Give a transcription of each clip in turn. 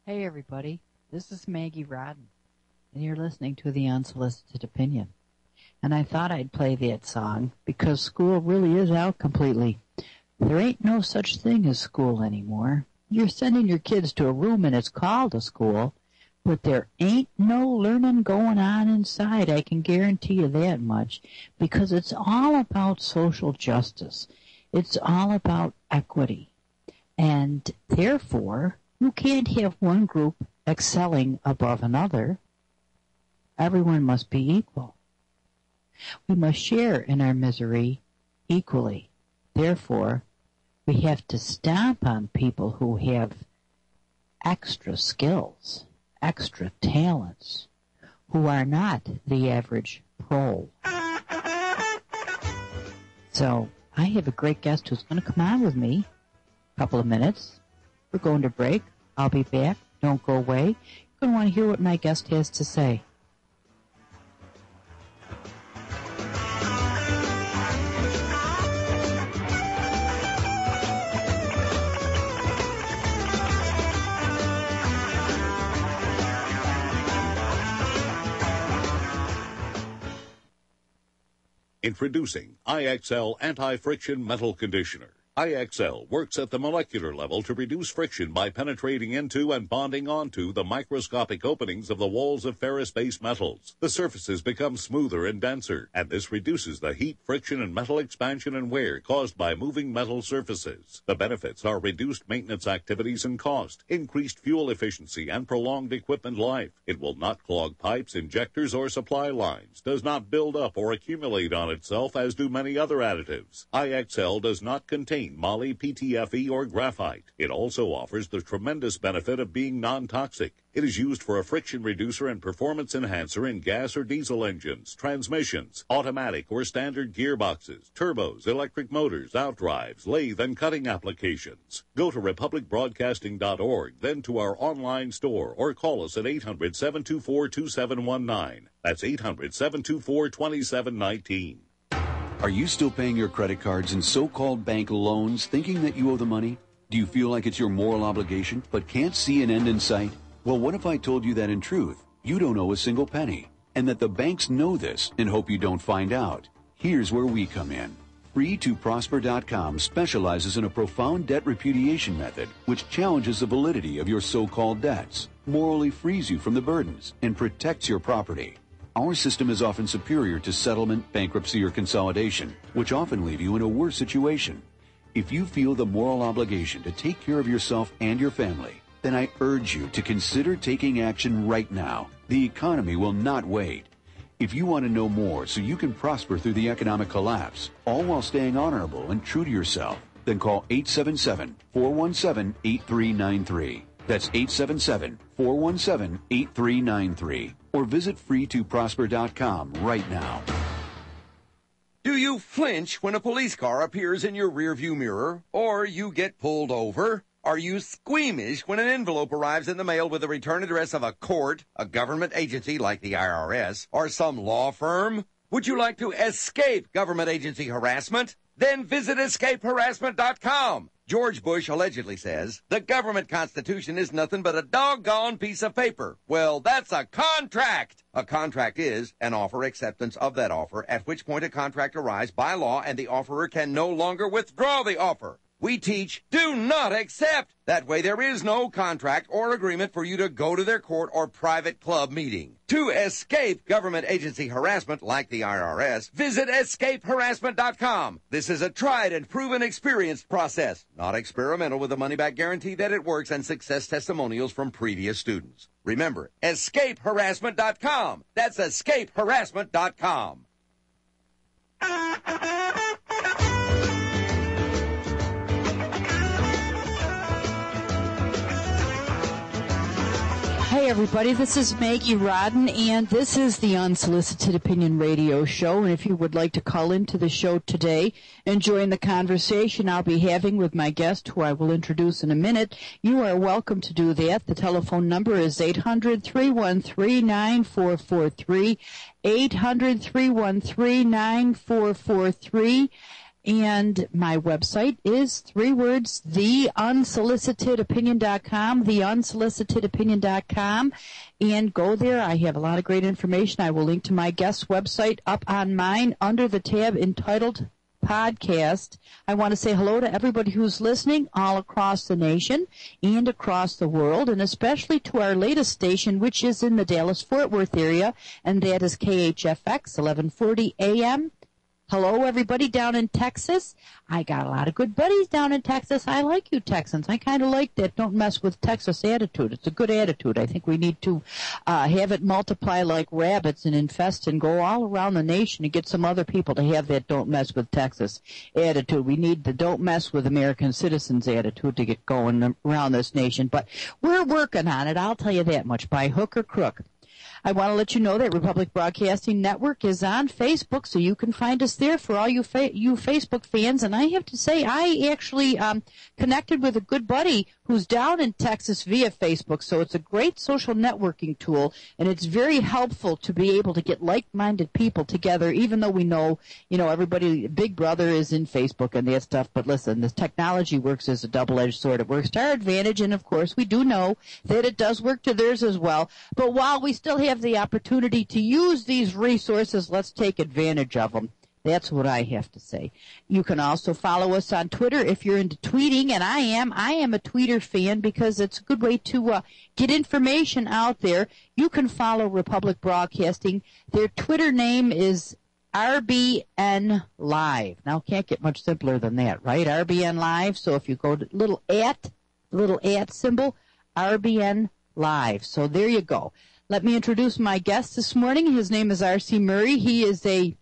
Hey everybody, this is Maggie Rodden, and you're listening to The Unsolicited Opinion. And I thought I'd play that song because school really is out completely. There ain't no such thing as school anymore. You're sending your kids to a room and it's called a school, but there ain't no learning going on inside, I can guarantee you that much, because it's all about social justice. It's all about equity. And therefore, you can't have one group excelling above another. Everyone must be equal. We must share in our misery equally. Therefore, we have to stomp on people who have extra skills, extra talents, who are not the average pro. So, I have a great guest who's going to come on with me a couple of minutes. We're going to break. I'll be back. Don't go away. You're going to want to hear what my guest has to say. Introducing IXL Anti-Friction Metal Conditioner. IXL works at the molecular level to reduce friction by penetrating into and bonding onto the microscopic openings of the walls of ferrous-based metals. The surfaces become smoother and denser, and this reduces the heat, friction, and metal expansion and wear caused by moving metal surfaces. The benefits are reduced maintenance activities and cost, increased fuel efficiency, and prolonged equipment life. It will not clog pipes, injectors, or supply lines, does not build up or accumulate on itself as do many other additives. IXL does not contain moly, PTFE, or graphite. It also offers the tremendous benefit of being non-toxic. It is used for a friction reducer and performance enhancer in gas or diesel engines, transmissions, automatic or standard gearboxes, turbos, electric motors, outdrives, lathe, and cutting applications. Go to republicbroadcasting.org, then to our online store, or call us at 800-724-2719. That's 800-724-2719. Are you still paying your credit cards and so-called bank loans thinking that you owe the money? Do you feel like it's your moral obligation but can't see an end in sight? Well, what if I told you that in truth, you don't owe a single penny, and that the banks know this and hope you don't find out? Here's where we come in. Free2Prosper.com specializes in a profound debt repudiation method which challenges the validity of your so-called debts, morally frees you from the burdens, and protects your property. Our system is often superior to settlement, bankruptcy, or consolidation, which often leave you in a worse situation. If you feel the moral obligation to take care of yourself and your family, then I urge you to consider taking action right now. The economy will not wait. If you want to know more so you can prosper through the economic collapse, all while staying honorable and true to yourself, then call 877-417-8393. That's 877-417-8393. Or visit free2prosper.com right now. Do you flinch when a police car appears in your rearview mirror, or you get pulled over? Are you squeamish when an envelope arrives in the mail with the return address of a court, a government agency like the IRS, or some law firm? Would you like to escape government agency harassment? Then visit escapeharassment.com. George Bush allegedly says, the government constitution is nothing but a doggone piece of paper. Well, that's a contract. A contract is an offer acceptance of that offer, at which point a contract arrives by law and the offerer can no longer withdraw the offer. We teach, do not accept. That way there is no contract or agreement for you to go to their court or private club meeting. To escape government agency harassment like the IRS, visit escapeharassment.com. This is a tried and proven experienced process, not experimental, with a money-back guarantee that it works and success testimonials from previous students. Remember, escapeharassment.com. That's escapeharassment.com. Hey everybody, this is Maggie Rodden, and this is the Unsolicited Opinion Radio Show. And if you would like to call into the show today and join the conversation I'll be having with my guest, who I will introduce in a minute, you are welcome to do that. The telephone number is 800-313-9443, 800-313-9443. And my website is 3 words, theunsolicitedopinion.com, theunsolicitedopinion.com. And go there. I have a lot of great information. I will link to my guest website up on mine under the tab entitled Podcast. I want to say hello to everybody who's listening all across the nation and across the world, and especially to our latest station, which is in the Dallas-Fort Worth area, and that is KHFX 1140 AM. Hello, everybody down in Texas. I got a lot of good buddies down in Texas. I like you Texans. I kind of like that don't mess with Texas attitude. It's a good attitude. I think we need to have it multiply like rabbits and infest and go all around the nation and get some other people to have that don't mess with Texas attitude. We need the don't mess with American citizens attitude to get going around this nation. But we're working on it, I'll tell you that much, by hook or crook. I want to let you know that Republic Broadcasting Network is on Facebook, so you can find us there for all you Facebook fans. And I have to say, I actually connected with a good buddy who's down in Texas via Facebook, so it's a great social networking tool, and it's very helpful to be able to get like-minded people together, even though we know, everybody, Big Brother is in Facebook and that stuff. But listen, this technology works as a double-edged sword. It works to our advantage, and of course, we do know that it does work to theirs as well. But while we still have the opportunity to use these resources, let's take advantage of them. That's what I have to say. You can also follow us on Twitter if you're into tweeting, and I am a Tweeter fan because it's a good way to get information out there. You can follow Republic Broadcasting. Their Twitter name is RBN Live. Now, can't get much simpler than that, right? RBN Live. So if you go to little at symbol, RBN Live. So there you go. Let me introduce my guest this morning. His name is R.C. Murray. He is a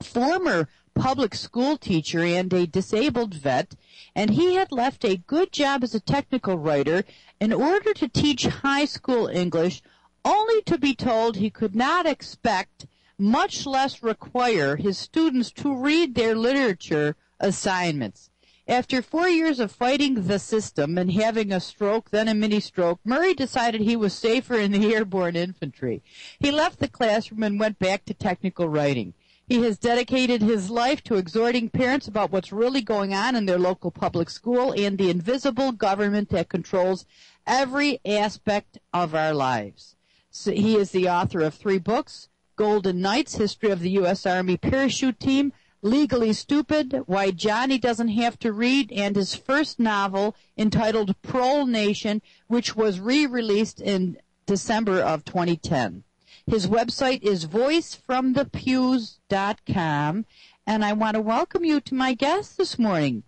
former public school teacher and a disabled vet, and he had left a good job as a technical writer in order to teach high school English, only to be told he could not expect, much less require, his students to read their literature assignments. After 4 years of fighting the system and having a stroke, then a mini-stroke, Murray decided he was safer in the airborne infantry. He left the classroom and went back to technical writing. He has dedicated his life to exhorting parents about what's really going on in their local public school and the invisible government that controls every aspect of our lives. So he is the author of 3 books, Golden Knights, History of the U.S. Army Parachute Team, Legally Stupid, Why Johnny Doesn't Have to Read, and his first novel entitled Prole Nation, which was re-released in December of 2010. His website is voicefromthepews.com, and I want to welcome you to my guest this morning.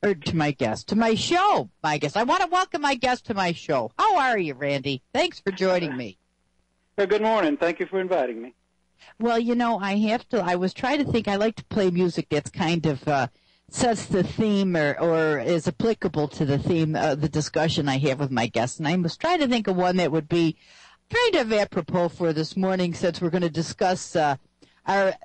I want to welcome my guest to my show. How are you, Randy? Thanks for joining me. Good morning. Thank you for inviting me. Well, I was trying to think. I like to play music that's kind of sets the theme or is applicable to the theme of the discussion I have with my guests. And I was trying to think of one that would be kind of apropos for this morning, since we're going to discuss our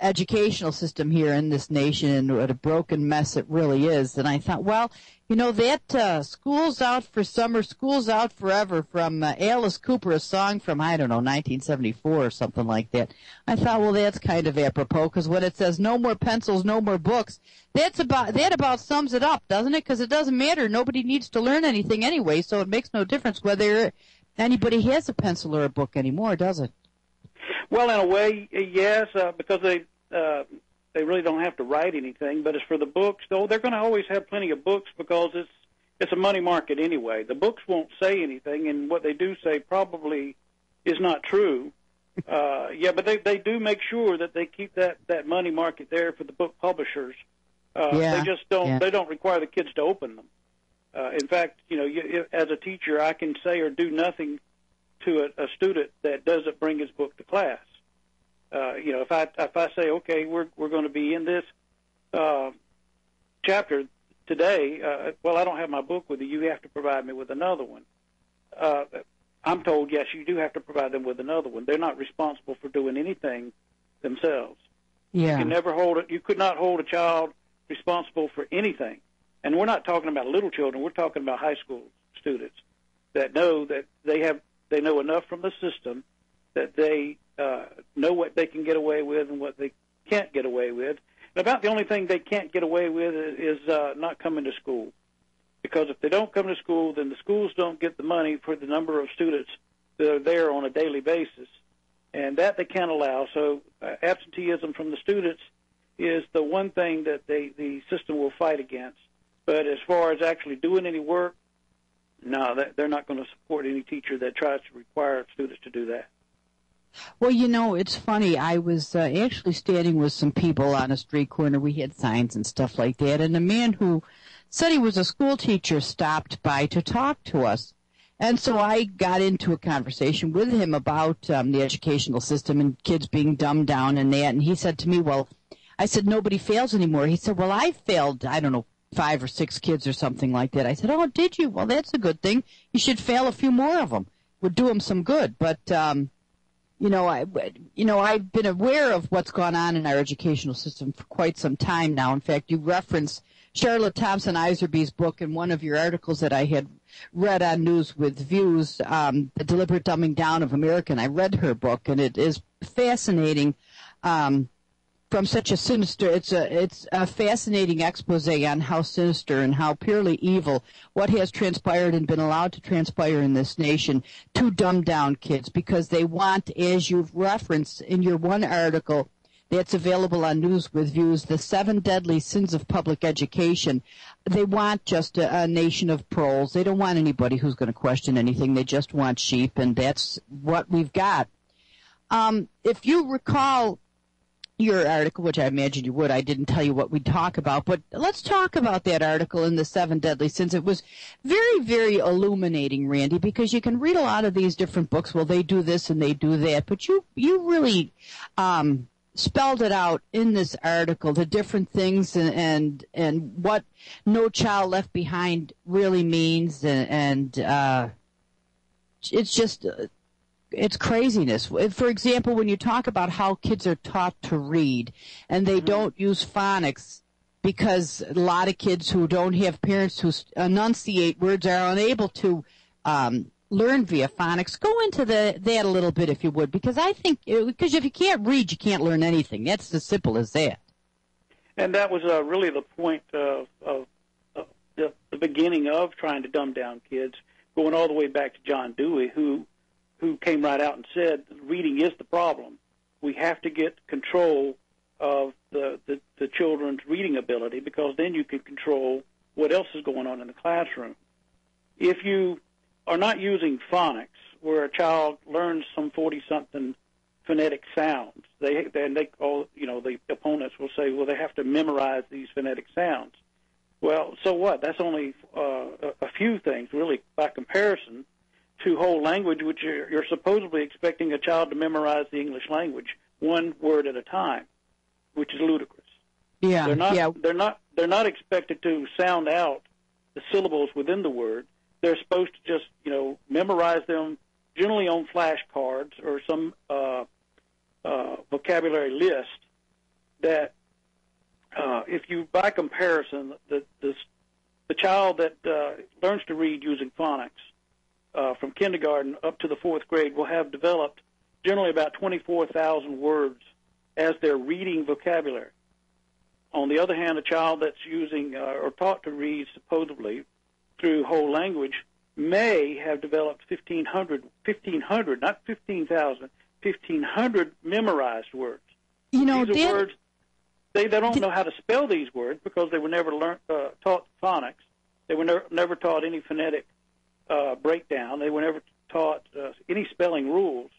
educational system here in this nation and what a broken mess it really is. And I thought, that School's Out for Summer, School's Out Forever from Alice Cooper, a song from, 1974 or something like that. I thought, well, that's kind of apropos, because when it says no more pencils, no more books, that about sums it up, doesn't it? Because it doesn't matter. Nobody needs to learn anything anyway, so it makes no difference whether anybody has a pencil or a book anymore, does it? Well, in a way, yes, because they really don't have to write anything. But as for the books, though, they're going to always have plenty of books because it's a money market anyway. The books won't say anything, and what they do say probably is not true. But they do make sure that they keep that money market there for the book publishers. They just don't. Yeah. They don't require the kids to open them. In fact, as a teacher, I can say or do nothing to a student that doesn't bring his book to class. If I say, okay, we're going to be in this chapter today, I don't have my book with you. You have to provide me with another one. I'm told, yes, you do have to provide them with another one. They're not responsible for doing anything themselves. Yeah. You could not hold a child responsible for anything. And we're not talking about little children. We're talking about high school students that know that they know enough from the system that they know what they can get away with and what they can't get away with. About the only thing they can't get away with is not coming to school. Because if they don't come to school, then the schools don't get the money for the number of students that are there on a daily basis. And that they can't allow. So absenteeism from the students is the one thing that the system will fight against. But as far as actually doing any work, no, they're not going to support any teacher that tries to require students to do that. Well, you know, it's funny. I was actually standing with some people on a street corner. We had signs and stuff like that. And a man who said he was a school teacher stopped by to talk to us. And so I got into a conversation with him about the educational system and kids being dumbed down and that. And he said to me, well, I said, nobody fails anymore. He said, well, I failed, I don't know, 5 or 6 kids or something like that. I said, oh, did you? Well, that's a good thing. You should fail a few more of them. Would do them some good. But, I've been aware of what's gone on in our educational system for quite some time now. In fact, you referenced Charlotte Thompson Iserby's book in one of your articles that I had read on News with Views, The Deliberate Dumbing Down of America. And I read her book, and it is fascinating. From such a sinister, it's a fascinating expose on how sinister and how purely evil what has transpired and been allowed to transpire in this nation to dumb down kids, because they want, as you've referenced in your one article that's available on News with Views, the 7 deadly sins of public education. They want just a nation of proles. They don't want anybody who's going to question anything. They just want sheep, and that's what we've got. If you recall your article, which I imagine you would, I didn't tell you what we'd talk about, but let's talk about that article in the 7 deadly sins. It was very, very illuminating, Randy, because you can read a lot of these different books. Well, they do this and they do that, but you really spelled it out in this article, the different things and what No Child Left Behind really means, and it's just it's craziness. For example, when you talk about how kids are taught to read and they don't use phonics because a lot of kids who don't have parents who enunciate words are unable to learn via phonics. Go into that a little bit, if you would, because I think because if you can't read, you can't learn anything. That's as simple as that. And that was really the point of the beginning of trying to dumb down kids, going all the way back to John Dewey, who came right out and said reading is the problem. We have to get control of the children's reading ability, because then you can control what else is going on in the classroom. If you are not using phonics, where a child learns some 40-something phonetic sounds, the opponents will say, well, they have to memorize these phonetic sounds. Well, so what? That's only a few things, really, by comparison to whole language, which you're supposedly expecting a child to memorize the English language one word at a time, which is ludicrous. Yeah, they're not expected to sound out the syllables within the word. They're supposed to just, memorize them, generally on flashcards or some vocabulary list that, if you, by comparison, the child that learns to read using phonics from kindergarten up to the 4th grade will have developed generally about 24,000 words as their reading vocabulary. On the other hand, a child that's using or taught to read supposedly through whole language may have developed 1,500, not 15,000, 1,500 memorized words. These are words, they don't know how to spell these words because they were never taught phonics. They were never taught any phonetic breakdown. They were never taught any spelling rules.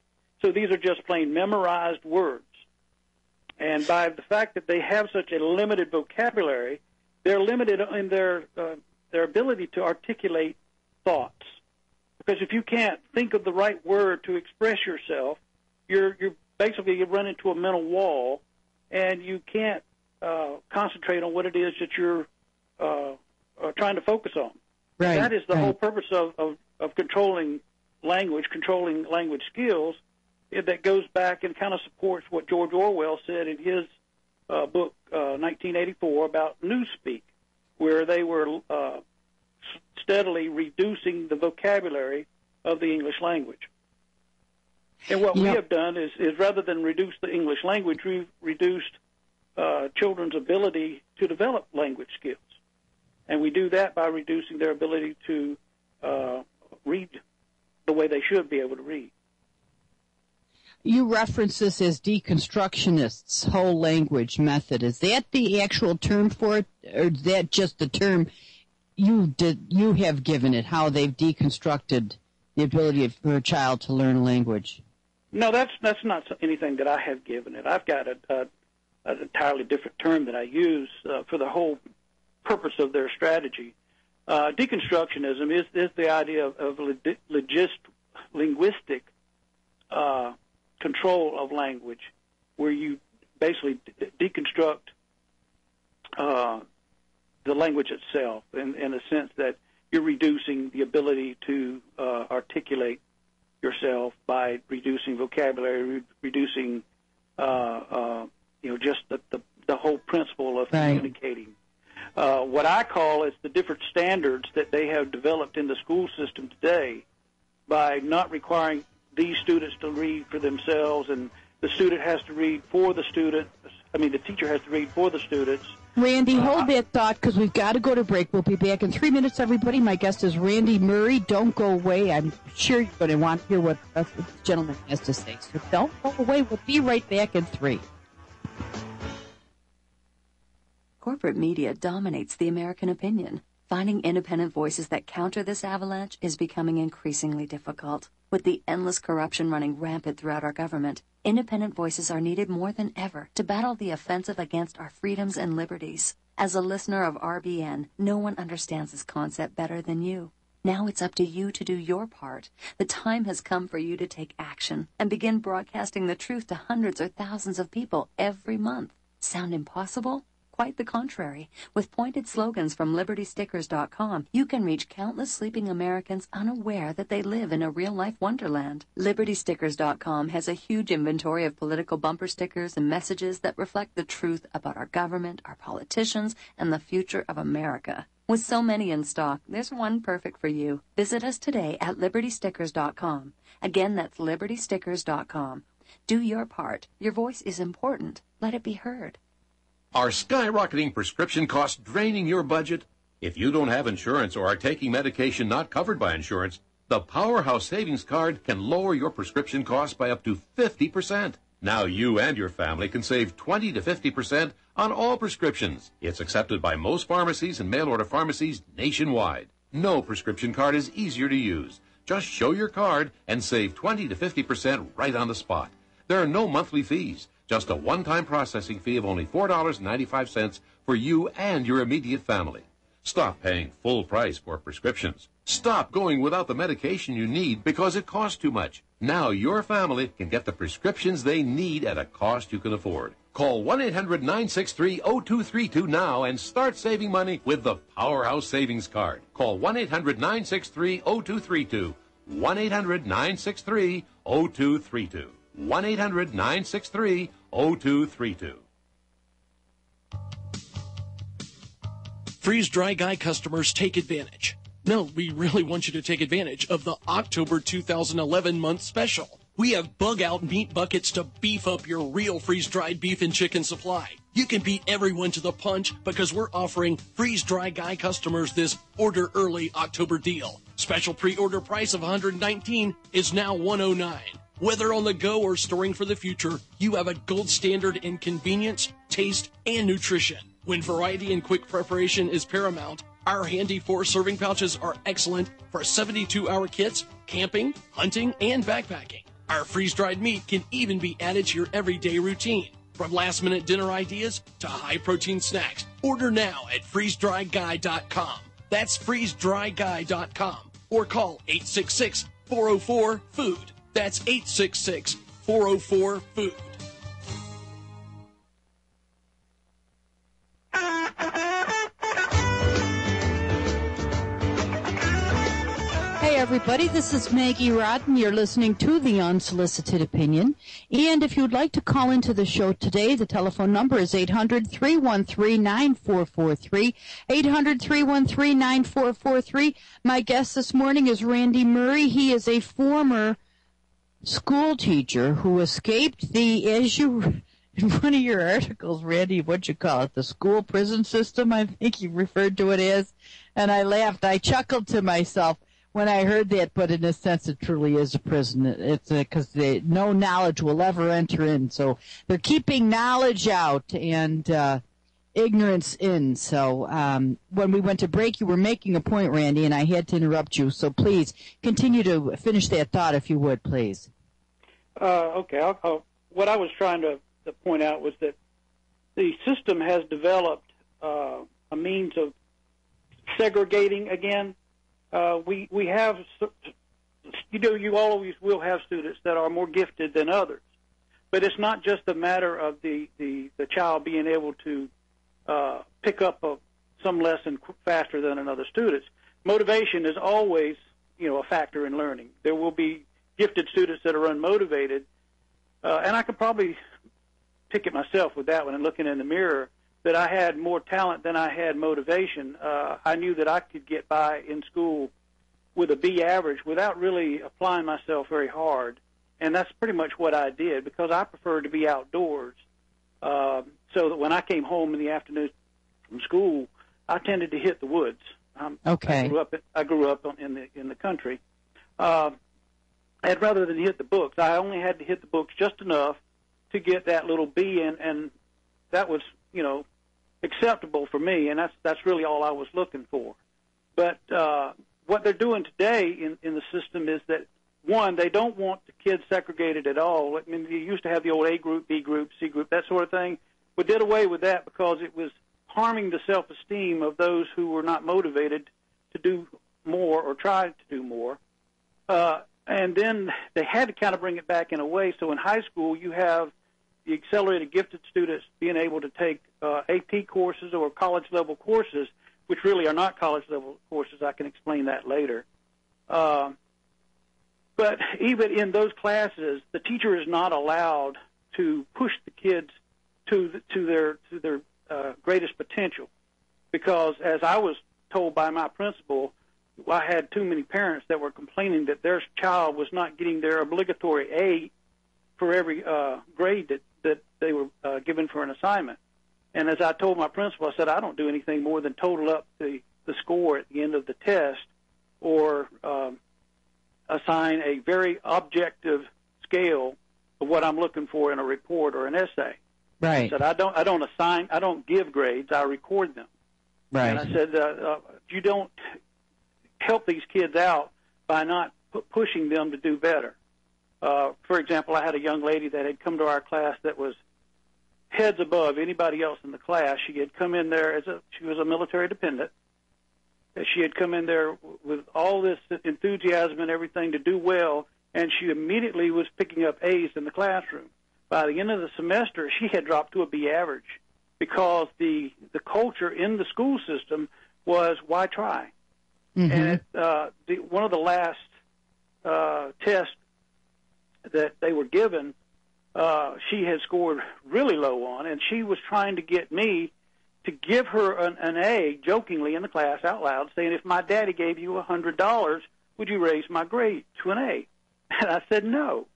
So these are just plain memorized words. And by the fact that they have such a limited vocabulary, they're limited in their ability to articulate thoughts. Because if you can't think of the right word to express yourself, you're basically you run into a mental wall, and you can't concentrate on what it is that you're trying to focus on. Right. That is the whole purpose of controlling language skills. That goes back and kind of supports what George Orwell said in his book, 1984, about Newspeak, where they were steadily reducing the vocabulary of the English language. And what we have done is rather than reduce the English language, we've reduced children's ability to develop language skills. And we do that by reducing their ability to read the way they should be able to read. You reference this as deconstructionists' whole language method. Is that the actual term for it, or is that just the term you have given it, how they've deconstructed the ability for a child to learn a language? No, that's not anything that I have given it. I've got an entirely different term that I use for the whole purpose of their strategy. Deconstructionism is the idea of linguistic control of language, where you basically deconstruct the language itself in a sense that you're reducing the ability to articulate yourself by reducing vocabulary, reducing just the whole principle of communicating. What I call is the different standards that they have developed in the school system today by not requiring these students to read for themselves, and the student has to read for the student. The teacher has to read for the students. Randy, hold that thought, because we've got to go to break. We'll be back in 3 minutes, everybody. My guest is Randy Murray. Don't go away. I'm sure you're going to want to hear what this gentleman has to say. So don't go away. We'll be right back in 3. Corporate media dominates the American opinion. Finding independent voices that counter this avalanche is becoming increasingly difficult. With the endless corruption running rampant throughout our government, independent voices are needed more than ever to battle the offensive against our freedoms and liberties. As a listener of RBN, no one understands this concept better than you. Now it's up to you to do your part. The time has come for you to take action and begin broadcasting the truth to hundreds or thousands of people every month. Sound impossible? Quite the contrary. With pointed slogans from LibertyStickers.com, you can reach countless sleeping Americans unaware that they live in a real-life wonderland. LibertyStickers.com has a huge inventory of political bumper stickers and messages that reflect the truth about our government, our politicians, and the future of America. With so many in stock, there's one perfect for you. Visit us today at LibertyStickers.com. Again, that's LibertyStickers.com. Do your part. Your voice is important. Let it be heard. Are skyrocketing prescription costs draining your budget? If you don't have insurance or are taking medication not covered by insurance, the Powerhouse Savings Card can lower your prescription costs by up to 50%. Now you and your family can save 20 to 50% on all prescriptions. It's accepted by most pharmacies and mail-order pharmacies nationwide. No prescription card is easier to use. Just show your card and save 20 to 50% right on the spot. There are no monthly fees. Just a one-time processing fee of only $4.95 for you and your immediate family. Stop paying full price for prescriptions. Stop going without the medication you need because it costs too much. Now your family can get the prescriptions they need at a cost you can afford. Call 1-800-963-0232 now and start saving money with the Powerhouse Savings Card. Call 1-800-963-0232. 1-800-963-0232. 1-800-963-0232. Freeze Dry Guy customers, take advantage. No, we really want you to take advantage of the October 2011 month special. We have bug-out meat buckets to beef up your real freeze-dried beef and chicken supply. You can beat everyone to the punch because we're offering Freeze Dry Guy customers this order early October deal. Special pre-order price of $119 is now $109. Whether on the go or storing for the future, you have a gold standard in convenience, taste, and nutrition. When variety and quick preparation is paramount, our handy 4-serving pouches are excellent for 72-hour kits, camping, hunting, and backpacking. Our freeze-dried meat can even be added to your everyday routine. From last-minute dinner ideas to high-protein snacks, order now at freezedryguy.com. That's freezedryguy.com. Or call 866-404-FOOD. That's 866-404-FOOD. Hey everybody, this is Maggie Rodden. You're listening to The Unsolicited Opinion. And if you'd like to call into the show today, the telephone number is 800-313-9443, 800-313-9443. My guest this morning is Randy Murray. He is a former school teacher who escaped the, as you in one of your articles, Randy, what'd you call it? The school prison system, I think you referred to it as. And I laughed. I chuckled to myself when I heard that, but in a sense it truly is a prison. It's because no knowledge will ever enter in. So they're keeping knowledge out and ignorance in. So when we went to break, you were making a point, Randy, and I had to interrupt you. So please continue to finish that thought, if you would, please. Okay. What I was trying to point out was that the system has developed a means of segregating again. We have, you always will have students that are more gifted than others, but it's not just a matter of the child being able to pick up some lesson faster than another student. Motivation is always, a factor in learning. There will be gifted students that are unmotivated, and I could probably pick it myself with that one and looking in the mirror, that I had more talent than I had motivation. I knew that I could get by in school with a B average without really applying myself very hard, and that's pretty much what I did because I preferred to be outdoors. So that when I came home in the afternoon from school, I tended to hit the woods. Okay. I grew up in the country, and rather than hit the books, I only had to hit the books just enough to get that little B, and that was acceptable for me, and that's really all I was looking for. But what they're doing today in the system is that, one, they don't want the kids segregated at all. I mean, you used to have the old A group, B group, C group, that sort of thing. We did away with that because it was harming the self-esteem of those who were not motivated to do more or try to do more. And then they had to kind of bring it back in a way. So in high school, you have the accelerated gifted students being able to take AP courses or college-level courses, which really are not college-level courses. I can explain that later. But even in those classes, the teacher is not allowed to push the kids to their greatest potential, because as I was told by my principal, I had too many parents that were complaining that their child was not getting their obligatory A for every grade that they were given for an assignment. And as I told my principal, I said, I don't do anything more than total up the score at the end of the test or assign a very objective scale of what I'm looking for in a report or an essay. Right. I said, I don't give grades, I record them. Right. And I said, you don't help these kids out by not pushing them to do better. For example, I had a young lady that had come to our class that was heads above anybody else in the class. She had come in there she was a military dependent. She had come in there with all this enthusiasm and everything to do well, and she immediately was picking up A's in the classroom. By the end of the semester, she had dropped to a B average because the culture in the school system was, why try? Mm-hmm. And one of the last tests that they were given, she had scored really low on, and she was trying to get me to give her an A, jokingly in the class out loud, saying, if my daddy gave you $100, would you raise my grade to an A? And I said no.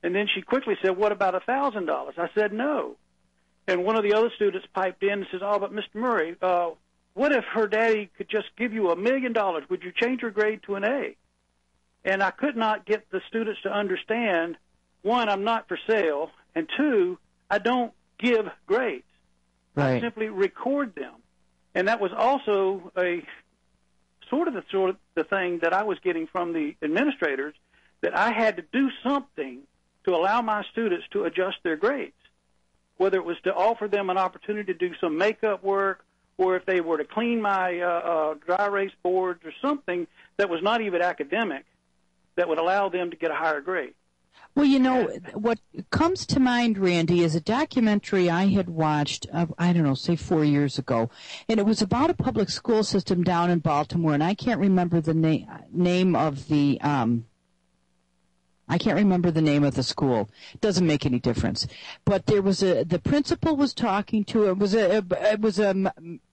And then she quickly said, what about $1,000? I said no. And one of the other students piped in and says, oh, but Mr. Murray, what if her daddy could just give you $1 million? Would you change her grade to an A? And I could not get the students to understand, one, I'm not for sale, and two, I don't give grades. Right. I simply record them. And that was also the thing that I was getting from the administrators, that I had to do something to allow my students to adjust their grades, whether it was to offer them an opportunity to do some makeup work, or if they were to clean my dry erase boards or something that was not even academic, that would allow them to get a higher grade. Well, what comes to mind, Randy, is a documentary I had watched, say 4 years ago, and it was about a public school system down in Baltimore, and I can't remember the name of the school. It doesn't make any difference. But there was the principal was talking to, it was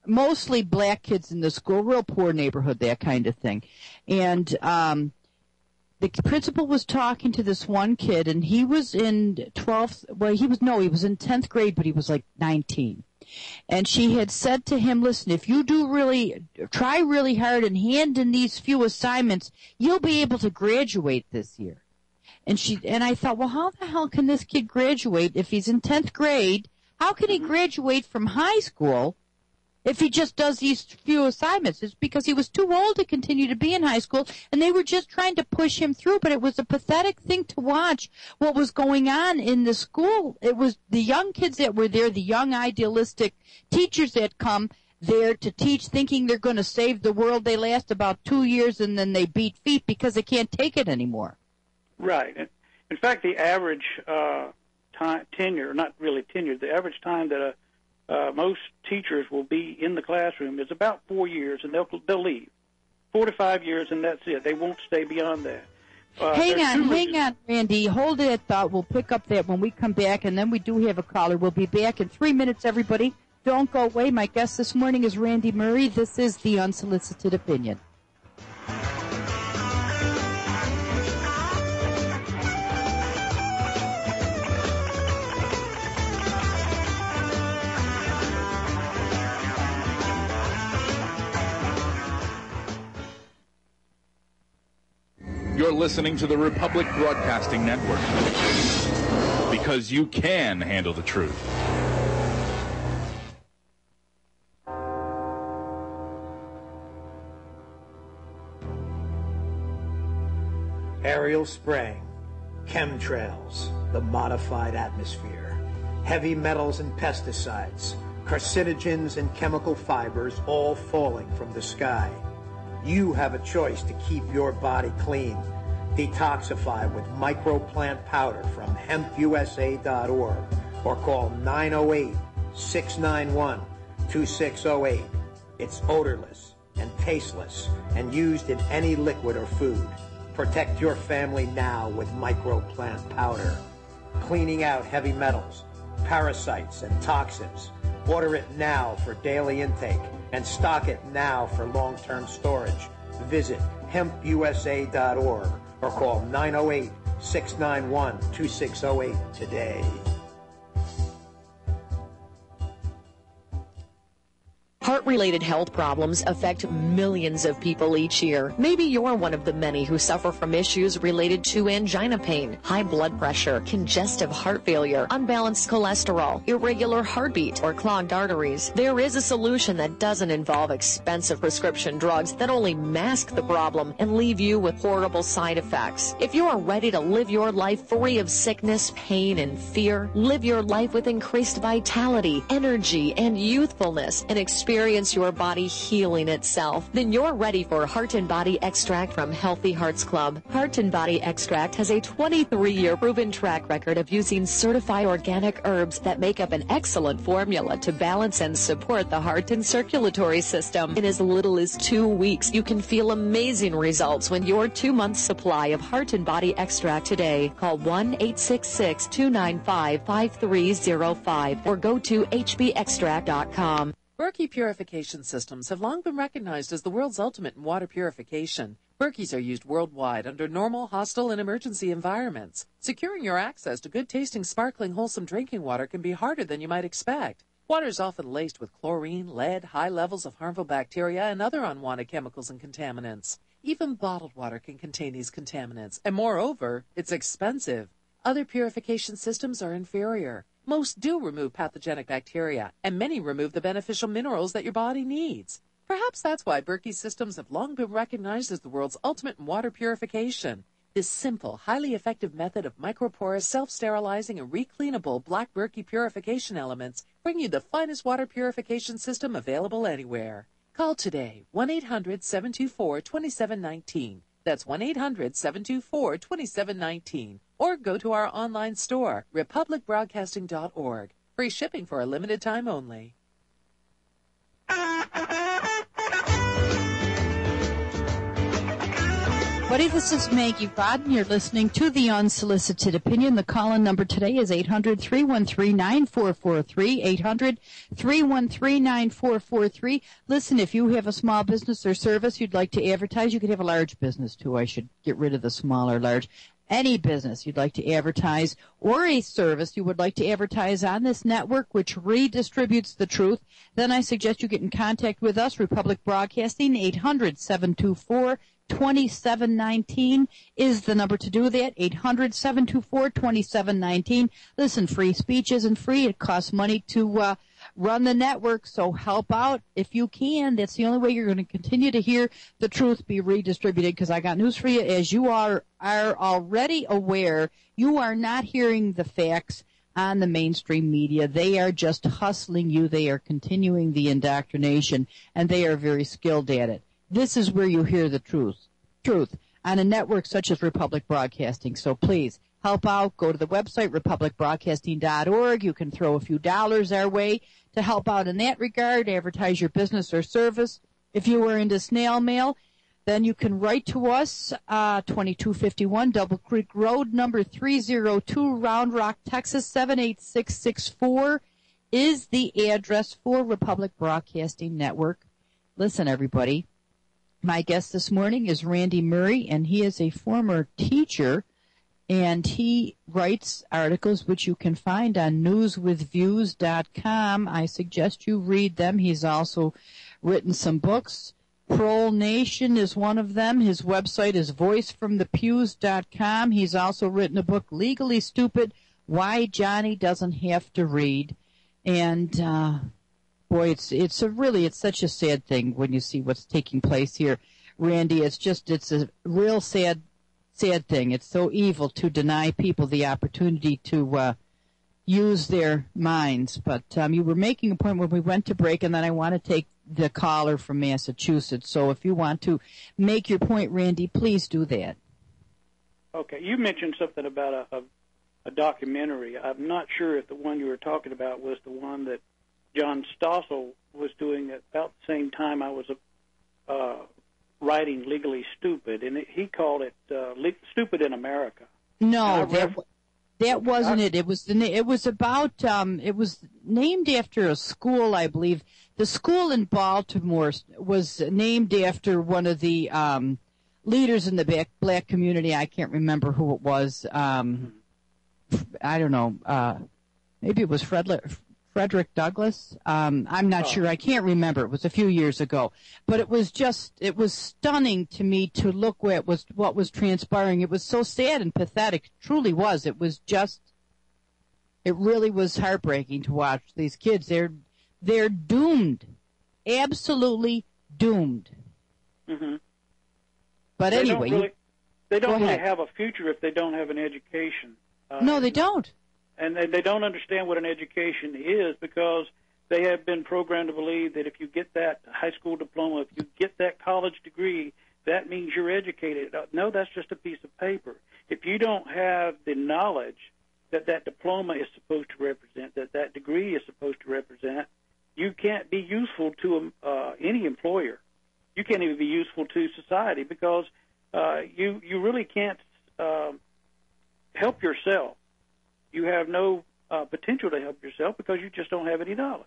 mostly black kids in the school, real poor neighborhood, that kind of thing. And the principal was talking to this one kid, and he was in 12th, well, he was in 10th grade, but he was like 19. And she had said to him, listen, if you try really hard and hand in these few assignments, you'll be able to graduate this year. And I thought, well, how the hell can this kid graduate if he's in 10th grade? How can he graduate from high school if he just does these few assignments? It's because he was too old to continue to be in high school, and they were just trying to push him through. But it was a pathetic thing to watch what was going on in the school. It was the young kids that were there, the young idealistic teachers that come there to teach thinking they're going to save the world. They last about 2 years, and then they beat feet because they can't take it anymore. Right. In fact, the average tenure, not really tenure, the average time that most teachers will be in the classroom is about 4 years, and they'll leave. 4 to 5 years, and that's it. They won't stay beyond that. Hang on, Randy. Hold that thought. We'll pick up that when we come back, and then we do have a caller. We'll be back in 3 minutes, everybody. Don't go away. My guest this morning is Randy Murray. This is The Unsolicited Opinion. You're listening to the Republic Broadcasting Network, because you can handle the truth. Aerial spraying, chemtrails, the modified atmosphere, heavy metals and pesticides, carcinogens and chemical fibers all falling from the sky. You have a choice to keep your body clean. Detoxify with microplant powder from hempusa.org or call 908-691-2608. It's odorless and tasteless and used in any liquid or food. Protect your family now with microplant powder. Cleaning out heavy metals, parasites, and toxins. Order it now for daily intake and stock it now for long-term storage. Visit hempusa.org or call 908-691-2608 today. Heart-related health problems affect millions of people each year. Maybe you're one of the many who suffer from issues related to angina pain, high blood pressure, congestive heart failure, unbalanced cholesterol, irregular heartbeat, or clogged arteries. There is a solution that doesn't involve expensive prescription drugs that only mask the problem and leave you with horrible side effects. If you are ready to live your life free of sickness, pain, and fear, live your life with increased vitality, energy, and youthfulness, and experience your body healing itself, then you're ready for Heart and Body Extract from Healthy Hearts Club. Heart and Body Extract has a 23-year proven track record of using certified organic herbs that make up an excellent formula to balance and support the heart and circulatory system. In as little as 2 weeks, you can feel amazing results when your 2-month supply of Heart and Body Extract today. Call 1-866-295-5305 or go to hbextract.com. Berkey purification systems have long been recognized as the world's ultimate in water purification. Berkeys are used worldwide under normal, hostile, and emergency environments. Securing your access to good-tasting, sparkling, wholesome drinking water can be harder than you might expect. Water is often laced with chlorine, lead, high levels of harmful bacteria, and other unwanted chemicals and contaminants. Even bottled water can contain these contaminants, and moreover, it's expensive. Other purification systems are inferior. Most do remove pathogenic bacteria, and many remove the beneficial minerals that your body needs. Perhaps that's why Berkey systems have long been recognized as the world's ultimate in water purification. This simple, highly effective method of microporous, self-sterilizing, and recleanable black Berkey purification elements bring you the finest water purification system available anywhere. Call today, 1-800-724-2719. That's 1-800-724-2719. Or go to our online store, republicbroadcasting.org. Free shipping for a limited time only. everybody. This is Maggie Rodden. You're listening to The Unsolicited Opinion. The call-in number today is 800-313-9443, 800-313-9443. Listen, if you have a small business or service you'd like to advertise, you could have a large business, too. I should get rid of the small or large. Any business you'd like to advertise or a service you would like to advertise on this network which redistributes the truth, then I suggest you get in contact with us, Republic Broadcasting. 800-724-2719 is the number to do that. 800-724-2719. Listen, free speech isn't free. It costs money to run the network, so help out if you can. That's the only way you're going to continue to hear the truth be redistributed, because I got news for you. As you are already aware, you are not hearing the facts on the mainstream media. They are just hustling you. They are continuing the indoctrination, and they are very skilled at it. This is where you hear the truth on a network such as Republic Broadcasting. So please help out. Go to the website, republicbroadcasting.org. You can throw a few dollars our way to help out in that regard, advertise your business or service. If you are into snail mail, then you can write to us, 2251 Double Creek Road, number 302, Round Rock, Texas, 78664 is the address for Republic Broadcasting Network. Listen, everybody, my guest this morning is Randy Murray, and he is a former teacher, and he writes articles which you can find on newswithviews.com. I suggest you read them. He's also written some books. Prole Nation is one of them. His website is voicefromthepews.com. He's also written a book, Legally Stupid, Why Johnny Doesn't Have to Read. And, boy, it's such a sad thing when you see what's taking place here, Randy. It's a real sad thing. It's so evil to deny people the opportunity to use their minds. But you were making a point when we went to break, and then I want to take the caller from Massachusetts. So if you want to make your point, Randy, please do that. Okay. You mentioned something about a documentary. I'm not sure if the one you were talking about was the one that John Stossel was doing at about the same time I was writing Legally Stupid, and he called it Stupid in America. No, that wasn't it. It was it was named after a school, I believe. The school in Baltimore was named after one of the leaders in the black community. I can't remember who it was. I don't know. Maybe it was Frederick Douglass. I'm not sure. I can't remember. It was a few years ago. But it was stunning to me to look what was transpiring. It was so sad and pathetic. It truly was. It really was heartbreaking to watch these kids. They're doomed. Absolutely doomed. Mm-hmm. But anyway. They don't really have a future if they don't have an education. No, they don't. And they don't understand what an education is, because they have been programmed to believe that if you get that high school diploma, if you get that college degree, that means you're educated. No, that's just a piece of paper. If you don't have the knowledge that that diploma is supposed to represent, that degree is supposed to represent, you can't be useful to any employer. You can't even be useful to society, because you really can't help yourself. You have no potential to help yourself because you just don't have any knowledge.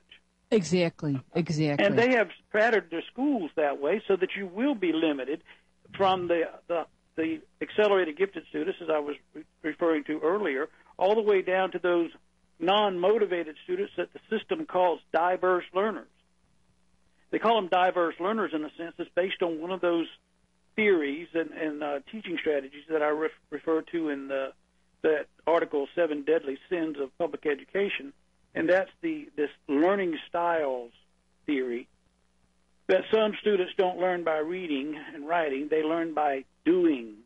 Exactly. And they have patterned their schools that way so that you will be limited from the accelerated gifted students, as I was referring to earlier, all the way down to those non-motivated students that the system calls diverse learners. They call them diverse learners in a sense that's based on one of those theories and teaching strategies that I refer to in that article, 7 Deadly Sins of Public Education, and that's this learning styles theory, that some students don't learn by reading and writing, they learn by doing,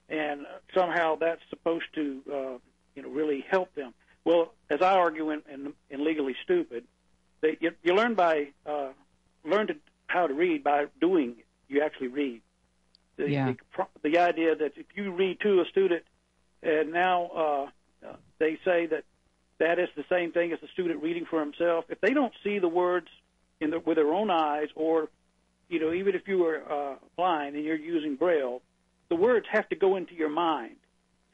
and somehow that's supposed to really help them. Well, as I argue in Legally Stupid, that you learn how to read by doing. You actually read. The idea that if you read to a student, and now they say that is the same thing as the student reading for himself. If they don't see the words with their own eyes, or even if you are blind and you're using Braille, the words have to go into your mind,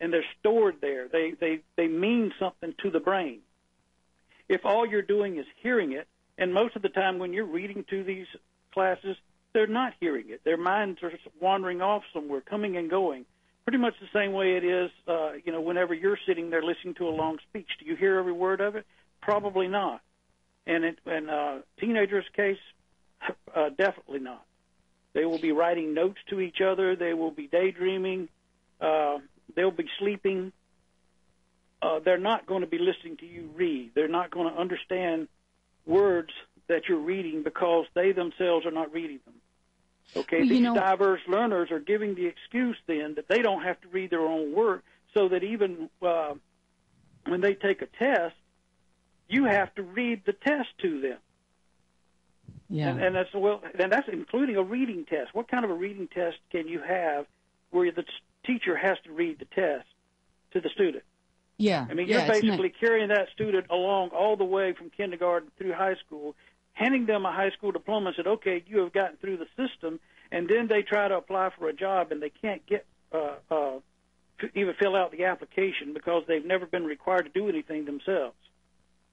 and they're stored there. They mean something to the brain. If all you're doing is hearing it, and most of the time when you're reading to these classes, they're not hearing it. Their minds are wandering off somewhere, coming and going, pretty much the same way it is, whenever you're sitting there listening to a long speech. Do you hear every word of it? Probably not. And in teenagers' case, definitely not. They will be writing notes to each other. They will be daydreaming. They'll be sleeping. They're not going to be listening to you read. They're not going to understand words that you're reading because they themselves are not reading them. Okay, well, these diverse learners are giving the excuse then that they don't have to read their own work, so that even when they take a test, you have to read the test to them. Yeah. And that's including a reading test. What kind of a reading test can you have where the teacher has to read the test to the student? Yeah. I mean, you're basically carrying that student along all the way from kindergarten through high school, handing them a high school diploma and said, okay, you have gotten through the system, and then they try to apply for a job and they can't get even fill out the application because they've never been required to do anything themselves.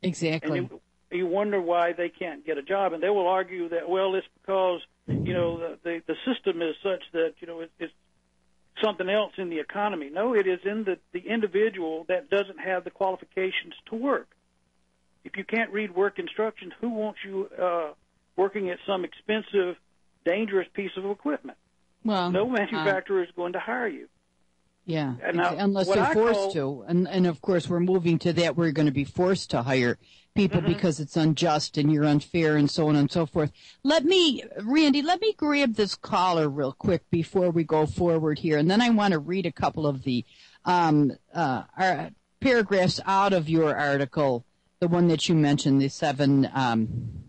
Exactly. And you wonder why they can't get a job, and they will argue that, well, it's because, the system is such that, it's something else in the economy. No, it is in the individual that doesn't have the qualifications to work. If you can't read work instructions, who wants you working at some expensive, dangerous piece of equipment? Well, no manufacturer is going to hire you. Yeah, now, unless they're forced to. And of course, we're moving to that. We're going to be forced to hire people because it's unjust and you're unfair and so on and so forth. Randy, let me grab this caller real quick before we go forward here. And then I want to read a couple of the paragraphs out of your article, the one that you mentioned, the 7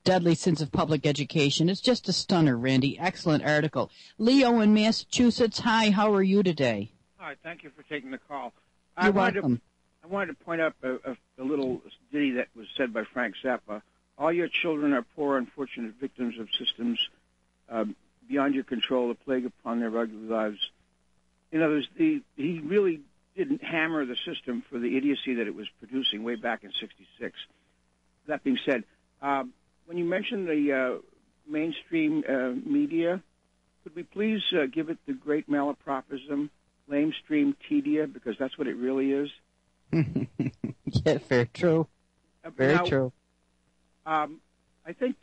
deadly sins of public education. It's just a stunner, Randy. Excellent article. Leo in Massachusetts. Hi, how are you today? Hi, thank you for taking the call. You're welcome. I wanted to point out a little ditty that was said by Frank Zappa. All your children are poor, unfortunate victims of systems beyond your control, a plague upon their ugly lives. In other words, he really didn't hammer the system for the idiocy that it was producing way back in '66. That being said, when you mentioned the mainstream media, could we please give it the great malapropism, lamestream tedium, because that's what it really is? Yeah, very true. Very true. I think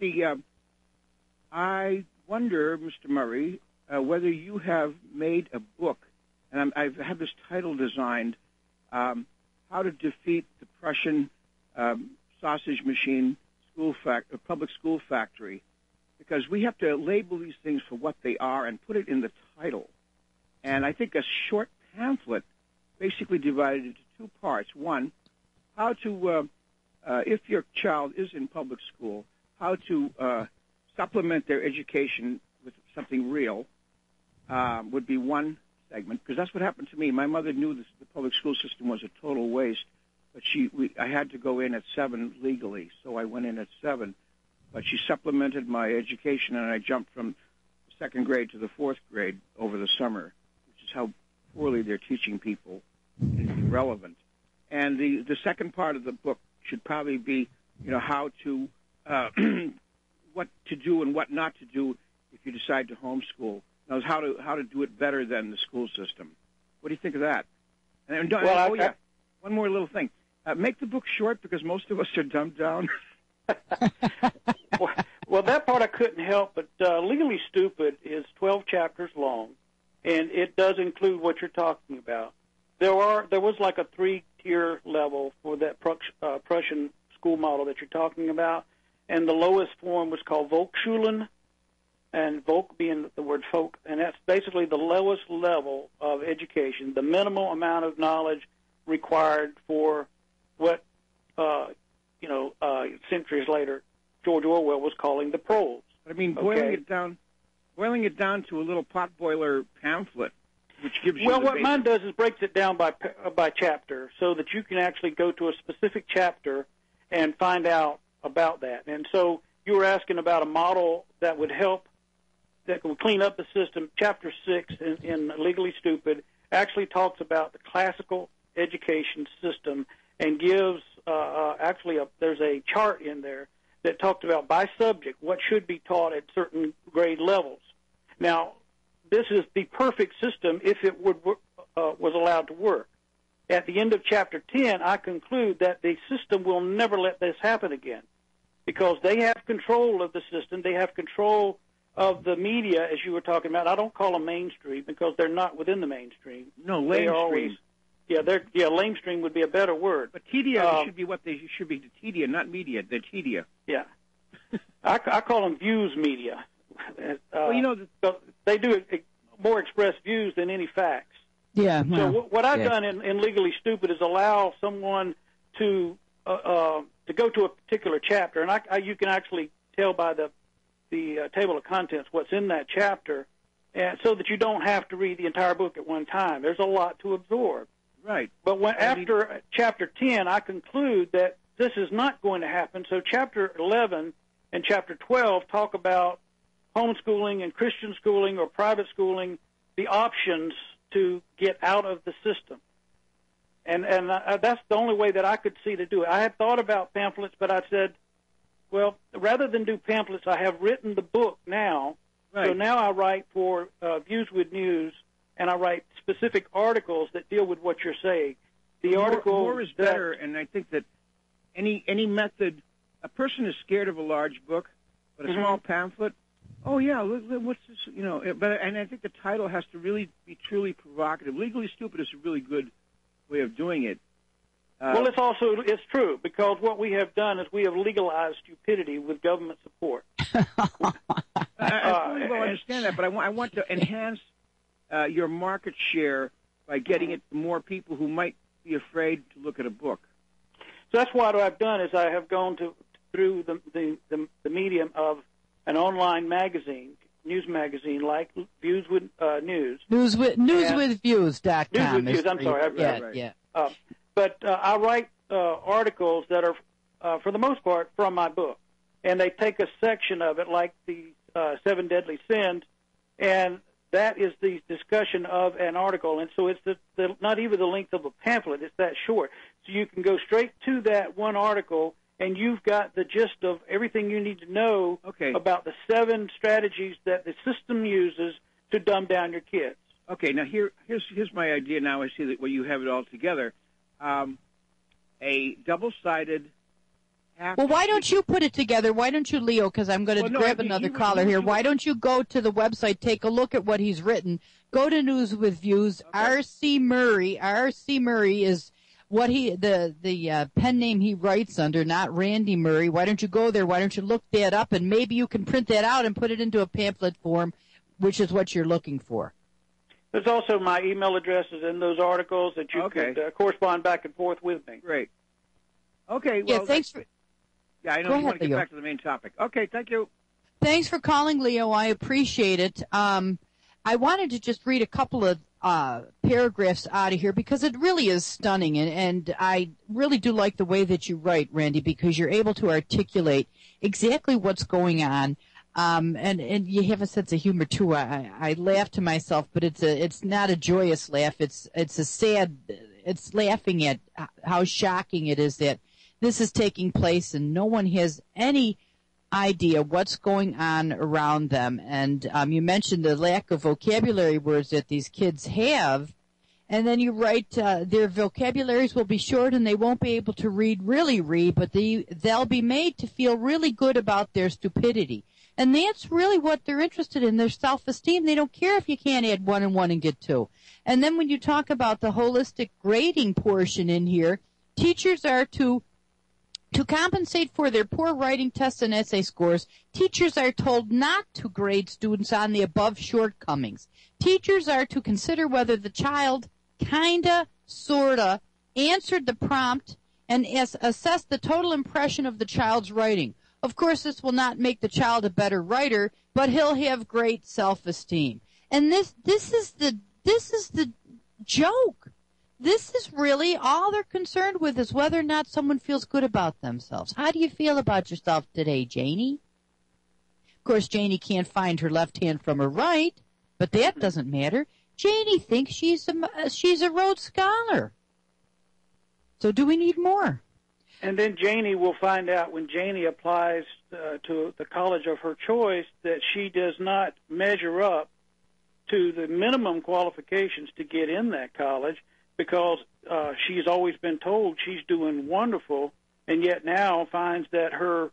I wonder, Mr. Murray, whether you have made a book, and I've had this title designed, How to Defeat the Prussian Sausage Machine Public School Factory, because we have to label these things for what they are and put it in the title. And I think a short pamphlet basically divided into 2 parts. One, how to, if your child is in public school, how to supplement their education with something real would be one segment, because that's what happened to me. My mother knew the public school system was a total waste, but I had to go in at 7 legally, so I went in at 7. But she supplemented my education, and I jumped from the 2nd grade to the 4th grade over the summer, which is how poorly they're teaching people and relevant. And the second part of the book should probably be, how to what to do and what not to do if you decide to homeschool. Now, how to do it better than the school system. What do you think of that? And one more little thing. Make the book short, because most of us are dumbed down. Well, that part I couldn't help, but Legally Stupid is 12 chapters long, and it does include what you're talking about. There was like a 3-tier level for that Prussian school model that you're talking about, and the lowest form was called Volksschulen, and Volk being the word folk, and that's basically the lowest level of education, the minimal amount of knowledge required for what, centuries later, George Orwell was calling the proles. I mean, boiling it down to a little potboiler pamphlet, which gives you. Well, what mine does is breaks it down by chapter, so that you can actually go to a specific chapter and find out about that. And so you were asking about a model that would help that will clean up the system. Chapter 6 in Legally Stupid actually talks about the classical education system and gives there's a chart in there that talks about by subject what should be taught at certain grade levels. Now, this is the perfect system if it was allowed to work. At the end of Chapter 10, I conclude that the system will never let this happen again because they have control of the system. They have control of the media, as you were talking about. I don't call them mainstream because they're not within the mainstream. No, lamestream. Lamestream would be a better word. But TDA should be what they should be. TDA, not media. They're TDA. Yeah. I call them views media. They do more express views than any facts. Yeah. So what I've done in Legally Stupid is allow someone to go to a particular chapter, and you can actually tell by the table of contents what's in that chapter, and so that you don't have to read the entire book at one time. There's a lot to absorb. Right. But after Chapter 10, I conclude that this is not going to happen. So Chapter 11 and Chapter 12 talk about homeschooling and Christian schooling or private schooling, the options to get out of the system. And that's the only way that I could see to do it. I had thought about pamphlets, but I said, well, rather than do pamphlets, I have written the book now. Right. So now I write for Views with News, and I write specific articles that deal with what you're saying. More is better, and I think that any method, a person is scared of a large book, but a small pamphlet, oh yeah, what's this? And I think the title has to really be truly provocative. Legally Stupid is a really good way of doing it. Well, it's true, because what we have done is we have legalized stupidity with government support. I fully understand that, but I want to enhance your market share by getting it to more people who might be afraid to look at a book. So that's what I've done is I have gone through the medium of an online magazine, news magazine like Views with News. Newswithviews.com. News with Views. I'm sorry. But I write articles that are, for the most part, from my book, and they take a section of it, like the 7 Deadly Sins, and that is the discussion of an article. And so it's not even the length of a pamphlet; it's that short. So you can go straight to that one article, and you've got the gist of everything you need to know about the 7 strategies that the system uses to dumb down your kids. Okay, now here's my idea. Now I see that you have it all together. A double-sided. Well, why don't you put it together? Why don't you, Leo? Because I'm going to grab another caller here. Why don't you go to the website, take a look at what he's written? Go to News with Views. R.C. Murray. R.C. Murray is what the pen name he writes under, not Randy Murray. Why don't you go there? Why don't you look that up? And maybe you can print that out and put it into a pamphlet form, which is what you're looking for. There's also my email addresses in those articles that you could correspond back and forth with me. Great. Okay. Well, thanks for. Yeah, I know you want to get back to the main topic. Okay, thank you. Thanks for calling, Leo. I appreciate it. I wanted to just read a couple of paragraphs out of here because it really is stunning, and I really do like the way that you write, Randy, because you're able to articulate exactly what's going on. And you have a sense of humor too. I laugh to myself, but it's not a joyous laugh. It's a sad. It's laughing at how shocking it is that this is taking place, and no one has any idea what's going on around them. And you mentioned the lack of vocabulary words that these kids have, and then you write their vocabularies will be short and they won't be able to really read, but they'll be made to feel really good about their stupidity. And that's really what they're interested in, their self-esteem. They don't care if you can't add 1 and 1 and get 2. And then when you talk about the holistic grading portion in here, teachers are to compensate for their poor writing tests and essay scores, teachers are told not to grade students on the above shortcomings. Teachers are to consider whether the child kinda, sorta, answered the prompt and assess the total impression of the child's writing. Of course, this will not make the child a better writer, but he'll have great self-esteem. And this is the joke. This is really all they're concerned with is whether or not someone feels good about themselves. How do you feel about yourself today, Janie? course, Janie can't find her left hand from her right, but that doesn't matter. Janie thinks she's a Rhodes Scholar. So do we need more? And then Janie will find out when Janie applies to the college of her choice that she does not measure up to the minimum qualifications to get in that college, because she's always been told she's doing wonderful, and yet now finds that her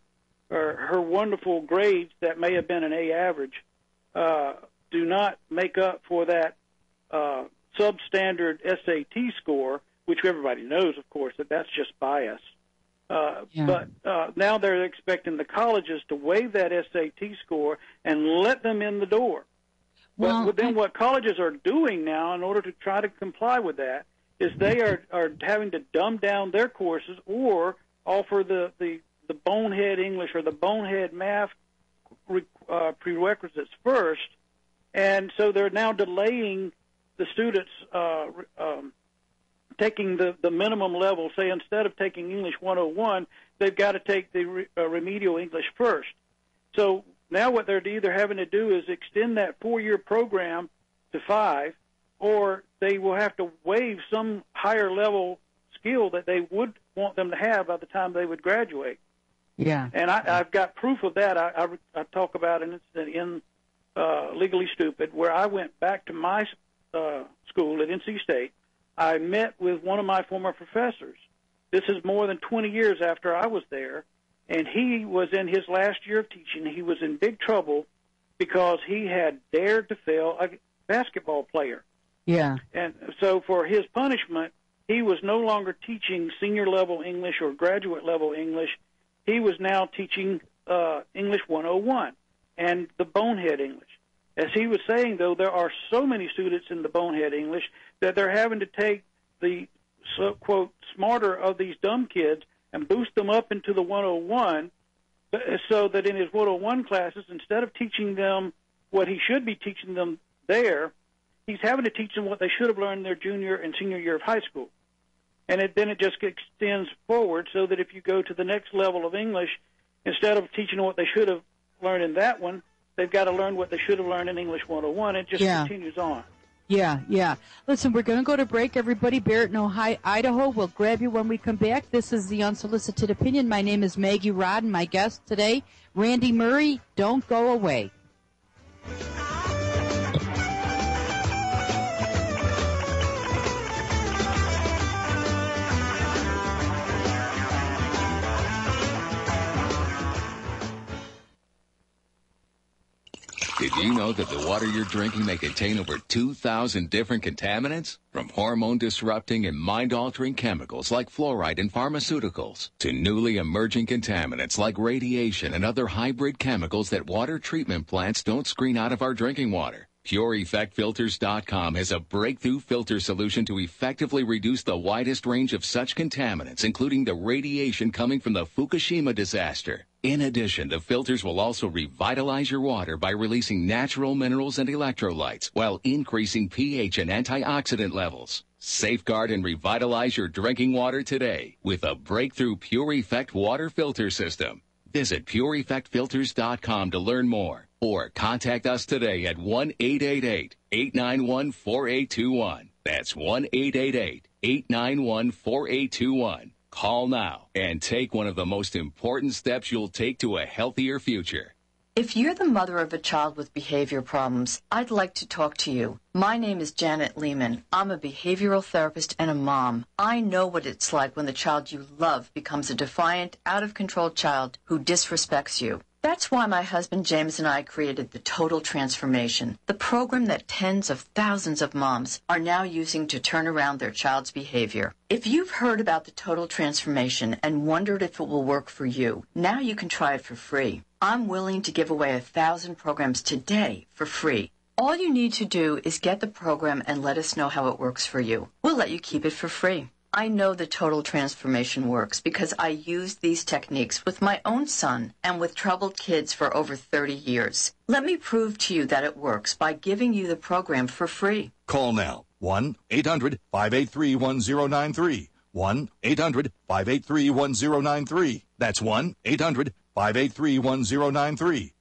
wonderful grades that may have been an A average do not make up for that substandard SAT score, which everybody knows, of course, that that's just bias. But now they're expecting the colleges to waive that SAT score and let them in the door. But then what colleges are doing now in order to try to comply with that is they are having to dumb down their courses or offer the bonehead English or the bonehead math prerequisites first. And so they're now delaying the students taking the minimum level. Say instead of taking English 101, they've got to take the remedial English first. So now what they're either having to do is extend that 4-year program to 5, or they will have to waive some higher level skill that they would want them to have by the time they would graduate. Yeah. And I've got proof of that. I talk about an incident in Legally Stupid where I went back to my school at NC State. I met with one of my former professors. This is more than 20 years after I was there, and he was in his last year of teaching. He was in big trouble because he had dared to fail a basketball player. Yeah. And so for his punishment, he was no longer teaching senior-level English or graduate-level English. He was now teaching English 101 and the bonehead English. As he was saying, though, there are so many students in the bonehead English that they're having to take the, quote, smarter of these dumb kids and boost them up into the 101 so that in his 101 classes, instead of teaching them what he should be teaching them there, he's having to teach them what they should have learned in their junior and senior year of high school. And then it just extends forward so that if you go to the next level of English, instead of teaching them what they should have learned in that one, they've got to learn what they should have learned in English 101. It just continues on. Yeah. Listen, we're going to go to break, everybody. Barrett in Ohio, Idaho. We'll grab you when we come back. This is The Unsolicited Opinion. My name is Maggie Rodden. My guest today, Randy Murray. Don't go away. Did you know that the water you're drinking may contain over 2,000 different contaminants? From hormone-disrupting and mind-altering chemicals like fluoride in pharmaceuticals to newly emerging contaminants like radiation and other hybrid chemicals that water treatment plants don't screen out of our drinking water. PureEffectFilters.com has a breakthrough filter solution to effectively reduce the widest range of such contaminants, including the radiation coming from the Fukushima disaster. In addition, the filters will also revitalize your water by releasing natural minerals and electrolytes while increasing pH and antioxidant levels. Safeguard and revitalize your drinking water today with a breakthrough Pure Effect water filter system. Visit PureEffectFilters.com to learn more or contact us today at 1-888-891-4821. That's 1-888-891-4821. Call now and take one of the most important steps you'll take to a healthier future. If you're the mother of a child with behavior problems, I'd like to talk to you. My name is Janet Lehman. I'm a behavioral therapist and a mom. I know what it's like when the child you love becomes a defiant, out-of-control child who disrespects you. That's why my husband James and I created the Total Transformation, the program that tens of thousands of moms are now using to turn around their child's behavior. If you've heard about the Total Transformation and wondered if it will work for you, now you can try it for free. I'm willing to give away 1,000 programs today for free. All you need to do is get the program and let us know how it works for you. We'll let you keep it for free. I know the Total Transformation works because I used these techniques with my own son and with troubled kids for over 30 years. Let me prove to you that it works by giving you the program for free. Call now. 1-800-583-1093. 1-800-583-1093. That's 1-800-583-1093.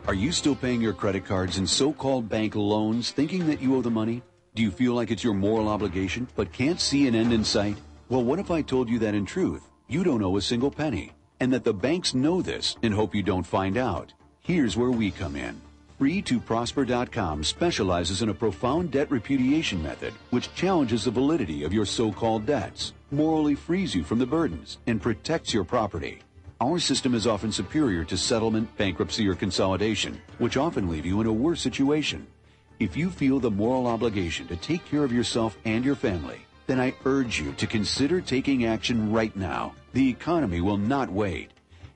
Are you still paying your credit cards and so-called bank loans thinking that you owe the money? Do you feel like it's your moral obligation but can't see an end in sight? Well, what if I told you that in truth, you don't owe a single penny, and that the banks know this and hope you don't find out? Here's where we come in. Free2Prosper.com specializes in a profound debt repudiation method which challenges the validity of your so-called debts, morally frees you from the burdens, and protects your property. Our system is often superior to settlement, bankruptcy, or consolidation, which often leave you in a worse situation. If you feel the moral obligation to take care of yourself and your family, then I urge you to consider taking action right now. The economy will not wait.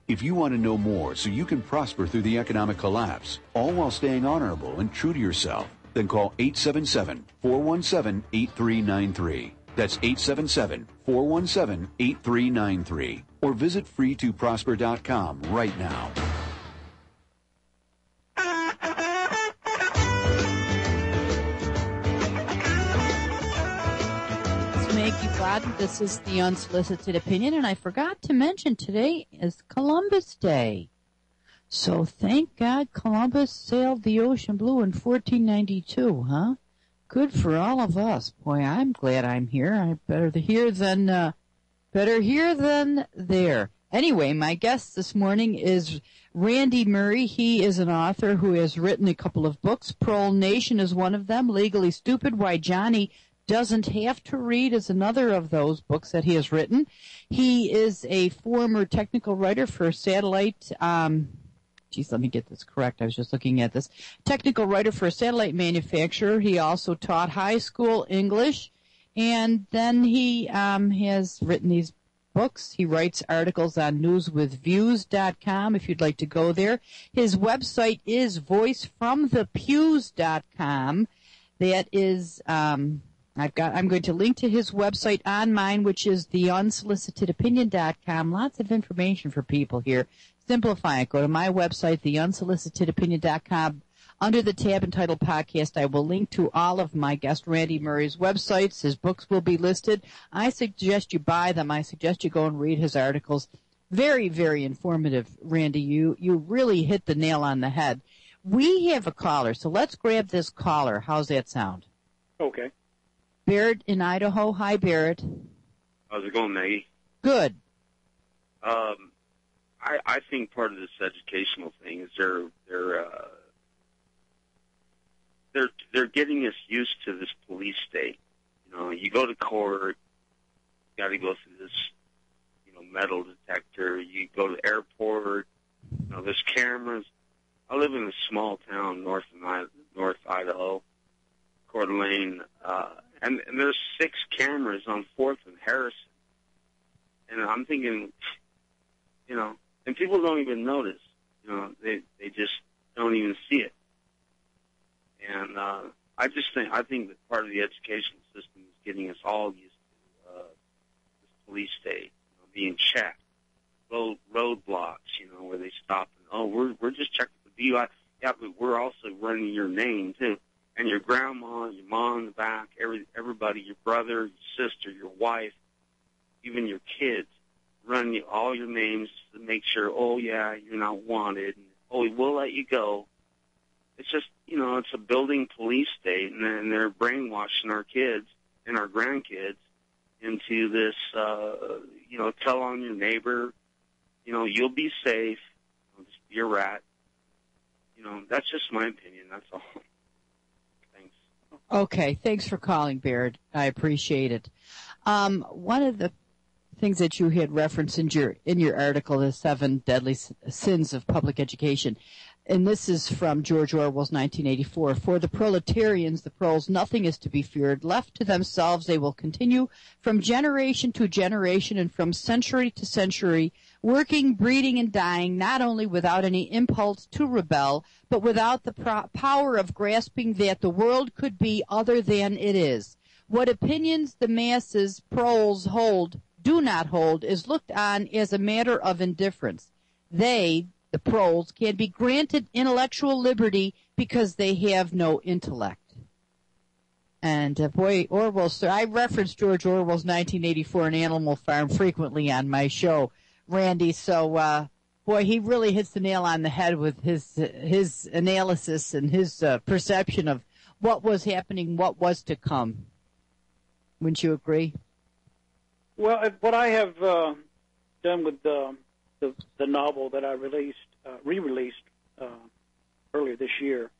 If you want to know more so you can prosper through the economic collapse, all while staying honorable and true to yourself, then call 877-417-8393. That's 877-417-8393. Or visit free2prosper.com right now. Maggie Rodden. This is the Unsolicited Opinion, and I forgot to mention today is Columbus Day. So thank God Columbus sailed the ocean blue in 1492, huh? Good for all of us. Boy, I'm glad I'm here. I'm better here than there. Anyway, my guest this morning is Randy Murray. He is an author who has written a couple of books. Parole Nation is one of them. Legally Stupid, Why Johnny Doesn't Have to Read is another of those books that he has written. He is a former technical writer for satellite, let me get this correct. I was just looking at this. Technical writer for a satellite manufacturer. He also taught high school English. And then he has written these books. He writes articles on newswithviews.com if you'd like to go there. His website is voicefromthepews.com. That is, I'm going to link to his website on mine, which is theunsolicitedopinion.com. Lots of information for people here. Simplify it. Go to my website, theunsolicitedopinion.com. Under the tab entitled Podcast, I will link to all of my guest Randy Murray's websites. His books will be listed. I suggest you buy them. I suggest you go and read his articles. Very, very informative, Randy. You really hit the nail on the head. We have a caller, so let's grab this caller. How's that sound? Okay. Barrett in Idaho. Hi, Barrett. How's it going, Maggie? Good. I think part of this educational thing is they're getting us used to this police state. You know, you go to court, you got to go through this, metal detector. You go to the airport, there's cameras. I live in a small town north Idaho, Coeur d'Alene, and there's 6 cameras on 4th and Harrison. And I'm thinking, and people don't even notice. They just don't even see it. And I think that part of the education system is getting us all used to this police state, being checked, roadblocks, where they stop and we're just checking the DUI. Yeah, but we're also running your name too, and your grandma, your mom in the back, everybody, your brother, your sister, your wife, even your kids, run all your names to make sure. Oh yeah, you're not wanted. And, we'll let you go. It's just, it's a building police state, and they're brainwashing our kids and our grandkids into this, tell on your neighbor, you'll be safe, just be a rat. That's just my opinion. That's all. Thanks. Okay, thanks for calling, Baird. I appreciate it. One of the things that you had referenced in your article, the 7 deadly sins of public education, and this is from George Orwell's 1984. For the proletarians, the proles, nothing is to be feared. Left to themselves, they will continue from generation to generation and from century to century, working, breeding, and dying, not only without any impulse to rebel, but without the power of grasping that the world could be other than it is. What opinions the masses, proles, do not hold, is looked on as a matter of indifference. They, the proles, can be granted intellectual liberty because they have no intellect. And Orwell, sir, I reference George Orwell's 1984 and Animal Farm frequently on my show, Randy, so Boy, he really hits the nail on the head with his analysis and his perception of what was happening, what was to come. Wouldn't you agree? Well, what I have done with the novel that I re-released earlier this year,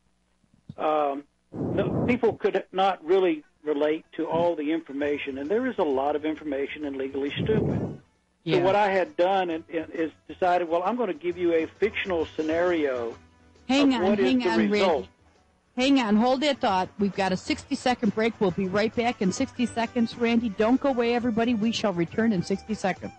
people could not really relate to all the information, and there is a lot of information in Legally Stupid. Yeah. So what I had done is decided, well, I'm going to give you a fictional scenario. Hang on, Randy. Hang on, hold that thought. We've got a 60-second break. We'll be right back in 60 seconds. Randy, don't go away, everybody. We shall return in 60 seconds.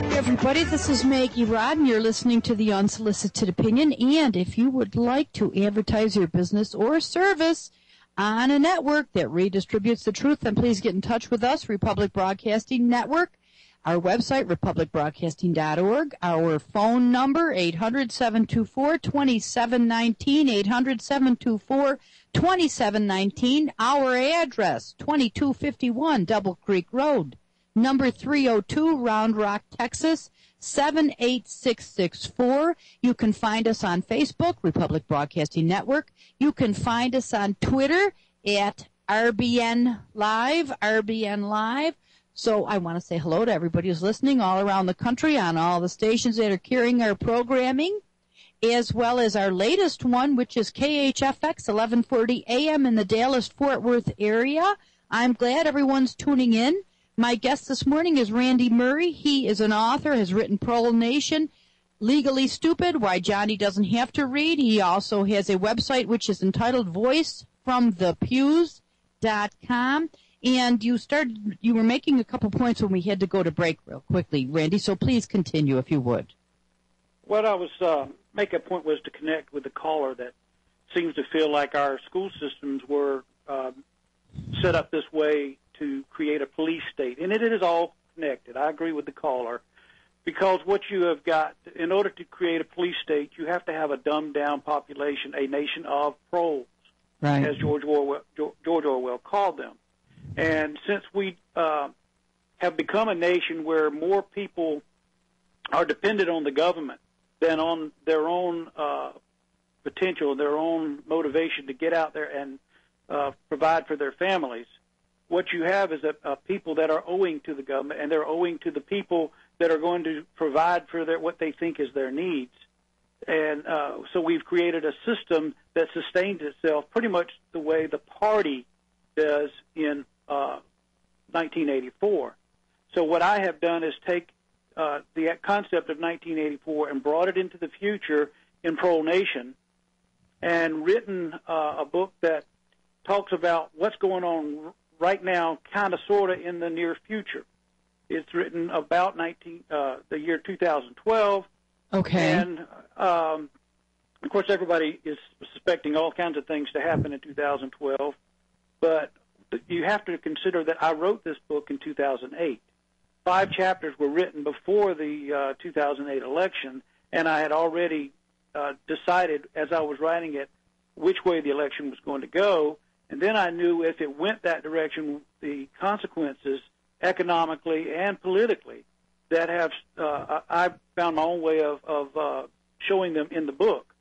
Hey, everybody, this is Maggie Rod, and you're listening to The Unsolicited Opinion. And if you would like to advertise your business or service on a network that redistributes the truth, then please get in touch with us, Republic Broadcasting Network. Our website, republicbroadcasting.org. Our phone number, 800-724-2719, 800-724-2719. Our address, 2251 Double Creek Road, number 302, Round Rock, Texas, 78664. You can find us on Facebook, Republic Broadcasting Network. You can find us on Twitter at RBN Live. So I want to say hello to everybody who's listening all around the country on all the stations that are carrying our programming, as well as our latest one, which is KHFX 1140 AM in the Dallas-Fort Worth area. I'm glad everyone's tuning in. My guest this morning is Randy Murray. He is an author, has written Parole Nation, Legally Stupid, Why Johnny Doesn't Have to Read. He also has a website which is entitled VoiceFromThePews.com. And you were making a couple points when we had to go to break real quickly, Randy, so please continue if you would. What I was making a point was to connect with the caller that seems to feel like our school systems were set up this way to create a police state. And it is all connected. I agree with the caller. Because what you have got, in order to create a police state, you have to have a dumbed-down population, a nation of proles, right, as George Orwell called them. And since we have become a nation where more people are dependent on the government than on their own potential, their own motivation to get out there and provide for their families, what you have is a people that are owing to the government, and they're owing to the people that are going to provide for what they think is their needs. And so we've created a system that sustains itself pretty much the way the party does in 1984. So what I have done is take the concept of 1984 and brought it into the future in Parole Nation, and written a book that talks about what's going on right now, kind of, sort of, in the near future. It's written about the year 2012. Okay. And, of course, everybody is suspecting all kinds of things to happen in 2012, but you have to consider that I wrote this book in 2008. 5 chapters were written before the 2008 election, and I had already decided as I was writing it which way the election was going to go, and then I knew if it went that direction, the consequences economically and politically that have I found my own way of showing them in the book.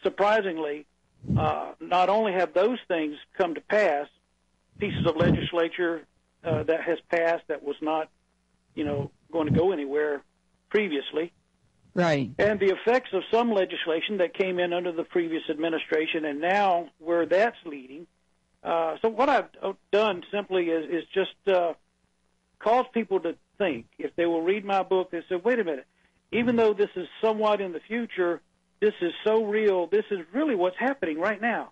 Surprisingly, not only have those things come to pass, pieces of legislature that has passed that was not, going to go anywhere previously. Right. And the effects of some legislation that came in under the previous administration, and now where that's leading. So what I've done simply is just cause people to think. If they will read my book, they say, wait a minute, even though this is somewhat in the future, this is so real, this is really what's happening right now.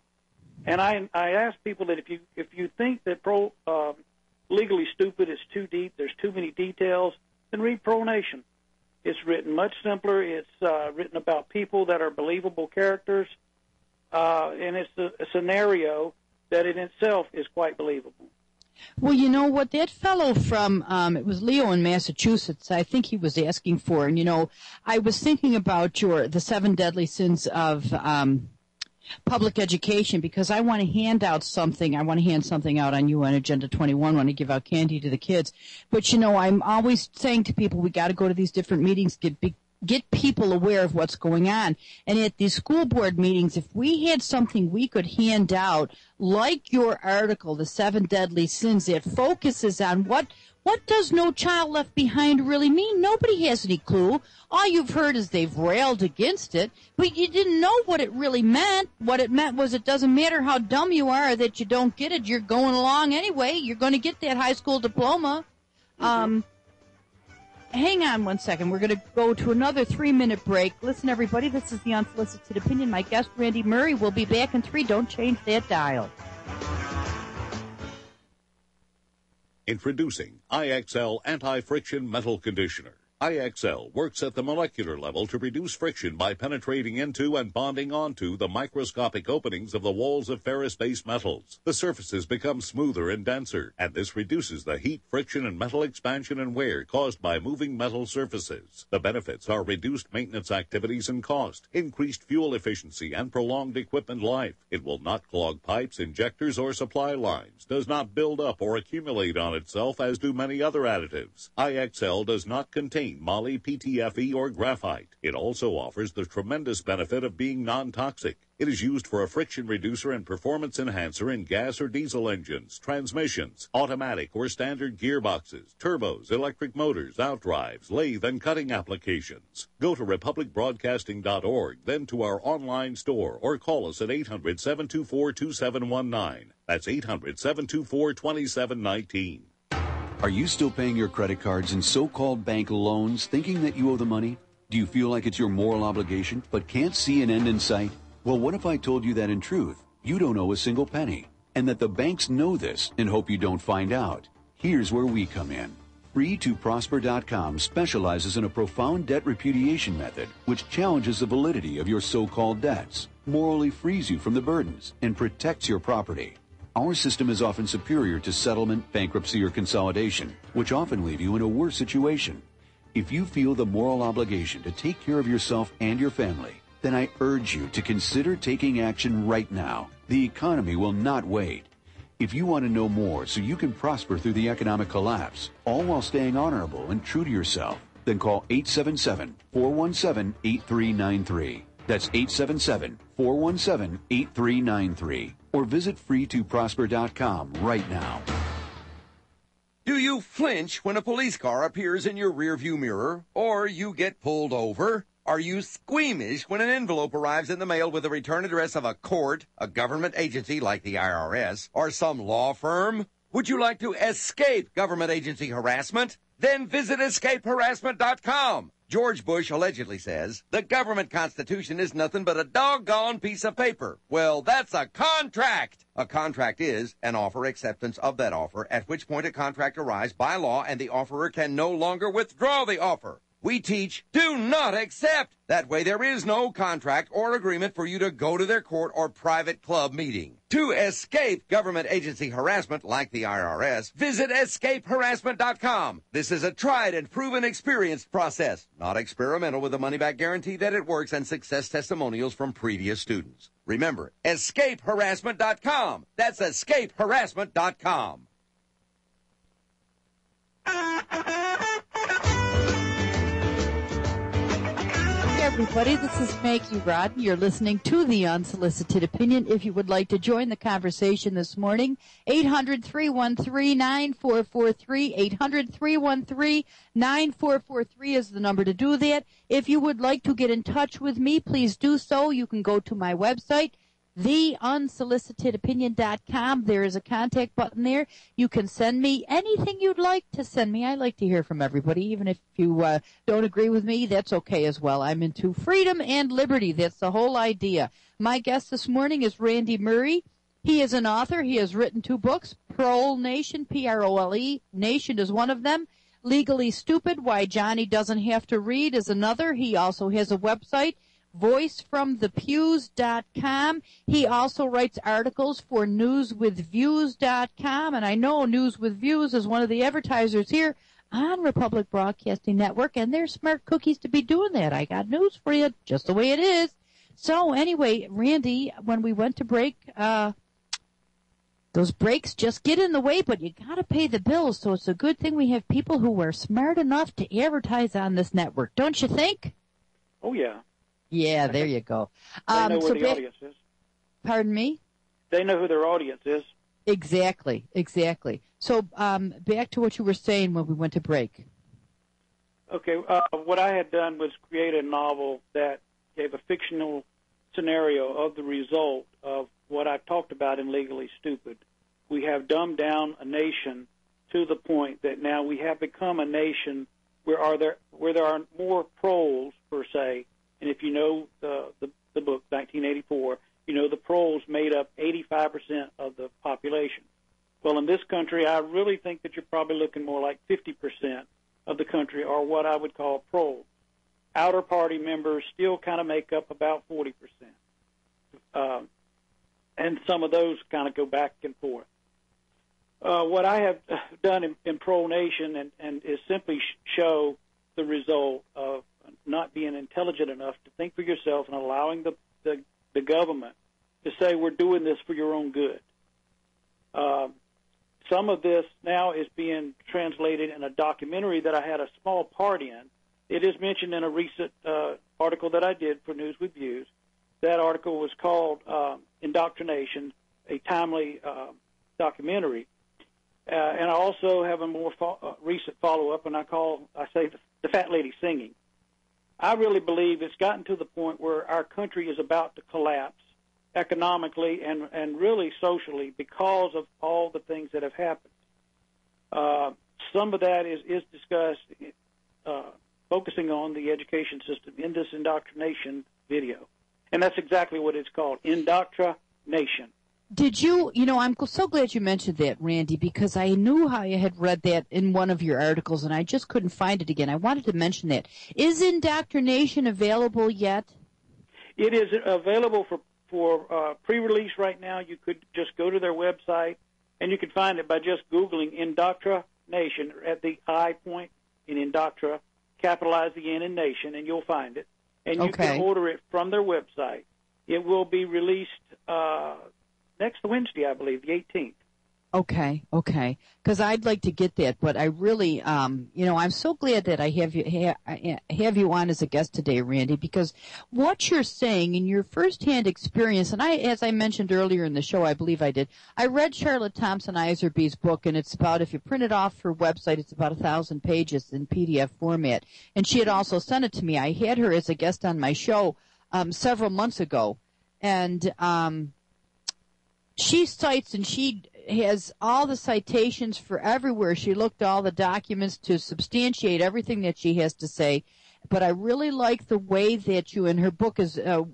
And I ask people that if you think that Legally Stupid is too deep, there's too many details, then read Parole Nation. It's written much simpler. It's written about people that are believable characters, and it's a scenario that in itself is quite believable. Well, you know what, that fellow from, it was Leo in Massachusetts, I think he was asking for, and, I was thinking about the 7 deadly sins of public education, because I want to hand out something. I want to hand something out on UN Agenda 21. I want to give out candy to the kids. But, I'm always saying to people, we got to go to these different meetings, get people aware of what's going on. And at these school board meetings, if we had something we could hand out, like your article, The 7 Deadly Sins, that focuses on what does No Child Left Behind really mean? Nobody has any clue. All you've heard is they've railed against it, but you didn't know what it really meant. What it meant was it doesn't matter how dumb you are or that you don't get it. You're going along anyway. You're going to get that high school diploma. Hang on one second. We're going to go to another 3-minute break. Listen, everybody, this is the Unsolicited Opinion. My guest, Randy Murray, will be back in 3. Don't change that dial. Introducing IXL Anti-Friction Metal Conditioner. IXL works at the molecular level to reduce friction by penetrating into and bonding onto the microscopic openings of the walls of ferrous-based metals. The surfaces become smoother and denser, and this reduces the heat, friction, and metal expansion and wear caused by moving metal surfaces. The benefits are reduced maintenance activities and cost, increased fuel efficiency, and prolonged equipment life. It will not clog pipes, injectors, or supply lines, does not build up or accumulate on itself as do many other additives. IXL does not contain moly, PTFE, or graphite. It also offers the tremendous benefit of being non-toxic. It is used for a friction reducer and performance enhancer in gas or diesel engines, transmissions, automatic or standard gearboxes, turbos, electric motors, outdrives, lathe, and cutting applications. Go to republicbroadcasting.org, then to our online store, or call us at 800-724-2719. That's 800-724-2719. Are you still paying your credit cards and so-called bank loans thinking that you owe the money? Do you feel like it's your moral obligation but can't see an end in sight? Well, what if I told you that in truth, you don't owe a single penny, and that the banks know this and hope you don't find out? Here's where we come in. Free2Prosper.com specializes in a profound debt repudiation method which challenges the validity of your so-called debts, morally frees you from the burdens, and protects your property. Our system is often superior to settlement, bankruptcy, or consolidation, which often leave you in a worse situation. If you feel the moral obligation to take care of yourself and your family, then I urge you to consider taking action right now. The economy will not wait. If you want to know more so you can prosper through the economic collapse, all while staying honorable and true to yourself, then call 877-417-8393. That's 877-417-8393. Or visit free2prosper.com right now. Do you flinch when a police car appears in your rearview mirror or you get pulled over? Are you squeamish when an envelope arrives in the mail with the return address of a court, a government agency like the IRS, or some law firm? Would you like to escape government agency harassment? Then visit escapeharassment.com. George Bush allegedly says, the government constitution is nothing but a doggone piece of paper. Well, that's a contract. A contract is an offer acceptance of that offer, at which point a contract arrives by law and the offerer can no longer withdraw the offer. We teach, do not accept. That way there is no contract or agreement for you to go to their court or private club meeting. To escape government agency harassment like the IRS, visit escapeharassment.com. This is a tried and proven experienced process, not experimental, with a money-back guarantee that it works and success testimonials from previous students. Remember, escapeharassment.com. That's escapeharassment.com. Hey everybody, this is Maggie Rodden. You're listening to The Unsolicited Opinion. If you would like to join the conversation this morning, 800-313-9443, 800-313-9443 is the number to do that. If you would like to get in touch with me, please do so. You can go to my website, theunsolicitedopinion.com. There is a contact button there. You can send me anything you'd like to send me. I like to hear from everybody. Even if you don't agree with me, that's okay as well. I'm into freedom and liberty. That's the whole idea. My guest this morning is Randy Murray. He is an author. He has written 2 books. Prole Nation, P-R-O-L-E. Nation is one of them. Legally Stupid, Why Johnny Doesn't Have to Read is another. He also has a website, voicefromthepews.com. He also writes articles for newswithviews.com, and I know News with Views is one of the advertisers here on Republic Broadcasting Network, and they're smart cookies to be doing that. I got news for you, just the way it is. So anyway, Randy, when we went to break, those breaks just get in the way, but you got to pay the bills, so it's a good thing we have people who are smart enough to advertise on this network, don't you think? Oh, yeah. Yeah, there you go. They know where the audience is. Pardon me? They know who their audience is. Exactly. So back to what you were saying when we went to break. Okay, what I had done was create a novel that gave a fictional scenario of the result of what I've talked about in Legally Stupid. We have dumbed down a nation to the point that now we have become a nation where there are more proles, per se, and if you know the book, 1984, you know the proles made up 85% of the population. Well, in this country, I really think that you're probably looking more like 50% of the country are what I would call proles. Outer party members still kind of make up about 40%. And some of those kind of go back and forth. What I have done in Pro Nation and is simply show the result of not being intelligent enough to think for yourself and allowing the government to say we're doing this for your own good. Some of this now is being translated in a documentary that I had a small part in. It is mentioned in a recent article that I did for News with Views. That article was called Indoctrination, a timely documentary. And I also have a more recent follow-up, and I say the Fat Lady Singing. I really believe it's gotten to the point where our country is about to collapse economically and really socially because of all the things that have happened. Some of that is discussed focusing on the education system in this indoctrination video. And that's exactly what it's called, indoctrination. Did you I'm so glad you mentioned that, Randy, because I knew how you had read that in one of your articles, and I just couldn't find it again. I wanted to mention that. Is indoctrination available yet? It is available for pre-release right now. You could just go to their website, and you can find it by just Googling indoctrination at the I point in indoctra, capitalize the N in nation, and you'll find it. And you can order it from their website. It will be released next Wednesday, I believe, the 18th. Okay. Because I'd like to get that, but I really, I'm so glad that I have you on as a guest today, Randy, because what you're saying in your firsthand experience, and as I mentioned earlier in the show, I believe I did, I read Charlotte Thompson Iserby's book, and it's about, if you print it off her website, it's about 1,000 pages in PDF format, and she had also sent it to me. I had her as a guest on my show several months ago, and she cites, and she has all the citations for everywhere. She looked at all the documents to substantiate everything that she has to say. But I really like the way that you, and her book is a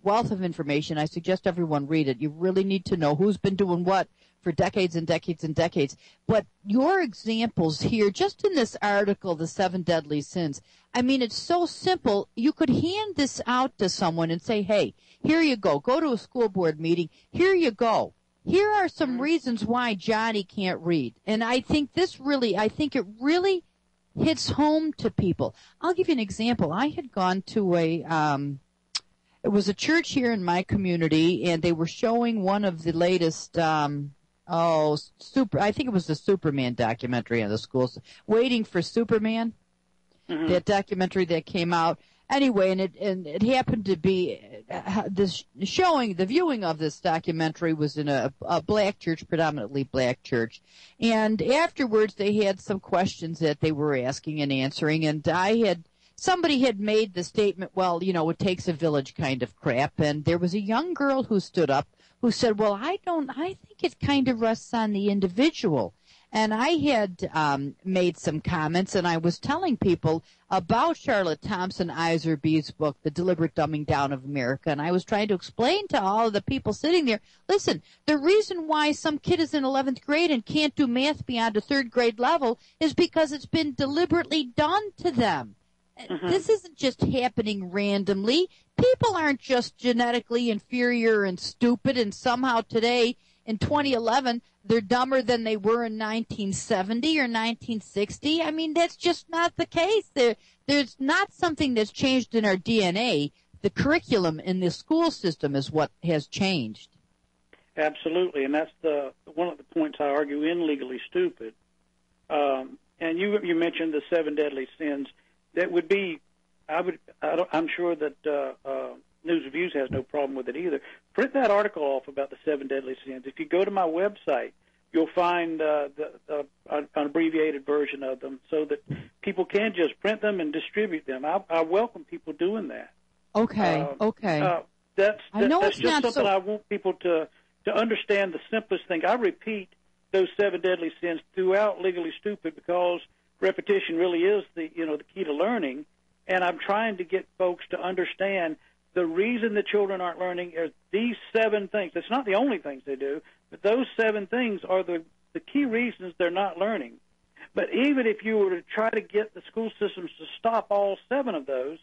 wealth of information. I suggest everyone read it. You really need to know who's been doing what for decades and decades and decades. But your examples here, just in this article, The 7 Deadly Sins, I mean, it's so simple. You could hand this out to someone and say, hey, here you go. Go to a school board meeting. Here you go. Here are some reasons why Johnny can't read. And I think it really hits home to people. I'll give you an example. I had gone to it was a church here in my community, and they were showing one of the latest, I think it was the Superman documentary on the schools, Waiting for Superman, that documentary that came out. Anyway, and it happened to be the viewing of this documentary was in a black church, predominantly black church. And afterwards, they had some questions that they were asking and answering. And somebody had made the statement, well, it takes a village kind of crap. And there was a young girl who stood up who said, well, I think it kind of rests on the individual. And I had made some comments, and I was telling people about Charlotte Thompson Iserby's book, The Deliberate Dumbing Down of America, and I was trying to explain to all of the people sitting there, listen, the reason why some kid is in 11th grade and can't do math beyond a 3rd grade level is because it's been deliberately done to them. This isn't just happening randomly. People aren't just genetically inferior and stupid, and somehow today, in 2011, they're dumber than they were in 1970 or 1960. I mean, that's just not the case. There's not something that's changed in our DNA. The curriculum in the school system is what has changed. Absolutely, and that's one of the points I argue in Legally Stupid. And you mentioned the 7 deadly sins. That would be I'm sure that News Reviews has no problem with it either. Print that article off about the 7 deadly sins. If you go to my website, you'll find an abbreviated version of them so that people can just print them and distribute them. I welcome people doing that. Okay. That's it's just not something so... I want people to understand the simplest thing. I repeat those 7 deadly sins throughout Legally Stupid because repetition really is the key to learning, and I'm trying to get folks to understand the reason that children aren't learning are these 7 things. It's not the only things they do, but those 7 things are the key reasons they're not learning. But even if you were to try to get the school systems to stop all 7 of those,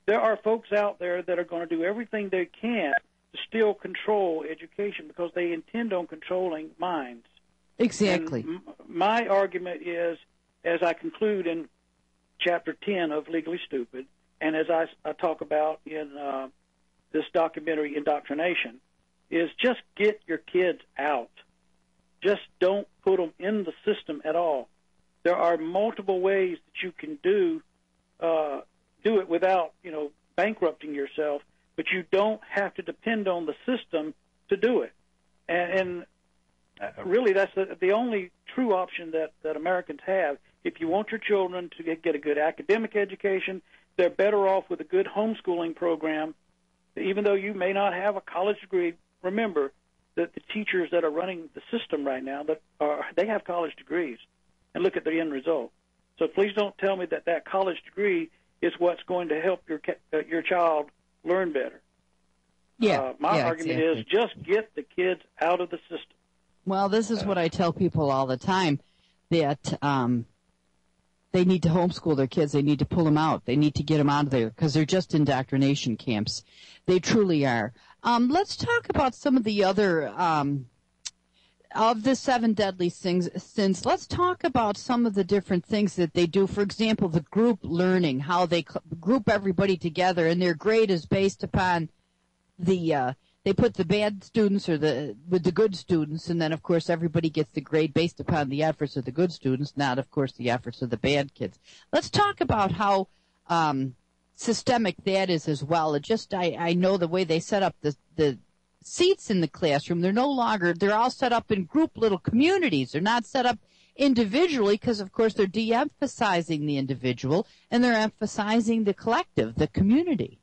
there are folks out there that are going to do everything they can to still control education because they intend on controlling minds. Exactly. And my argument is, as I conclude in Chapter 10 of Legally Stupid, and as I talk about in this documentary, Indoctrination, is just get your kids out. Just don't put them in the system at all. There are multiple ways that you can do it without, bankrupting yourself, but you don't have to depend on the system to do it. And really, that's the only true option that Americans have. If you want your children to get a good academic education, they're better off with a good homeschooling program. Even though you may not have a college degree, remember that the teachers that are running the system right now, they have college degrees, and look at the end result. So please don't tell me that college degree is what's going to help your child learn better. My argument is just get the kids out of the system. Well, this is what I tell people all the time, that they need to homeschool their kids. They need to pull them out. They need to get them out of there because they're just indoctrination camps. They truly are. Let's talk about some of the other of the 7 deadly sins. Let's talk about some of the different things that they do. For example, the group learning, how they group everybody together, and their grade is based upon they put the bad students with the good students, and then, of course, everybody gets the grade based upon the efforts of the good students, not, of course, the efforts of the bad kids. Let's talk about how systemic that is as well. I know the way they set up the seats in the classroom, they're all set up in group little communities. They're not set up individually because, of course, they're de-emphasizing the individual, and they're emphasizing the collective, the community.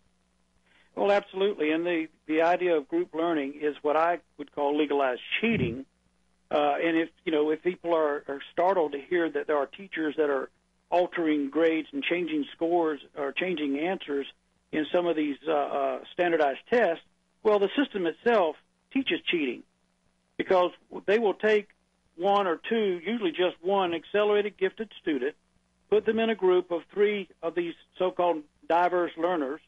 Well, absolutely, and the idea of group learning is what I would call legalized cheating. And if people are startled to hear that there are teachers that are altering grades and changing scores or changing answers in some of these standardized tests, well, the system itself teaches cheating because they will take 1 or 2, usually just one accelerated gifted student, put them in a group of 3 of these so-called diverse learners,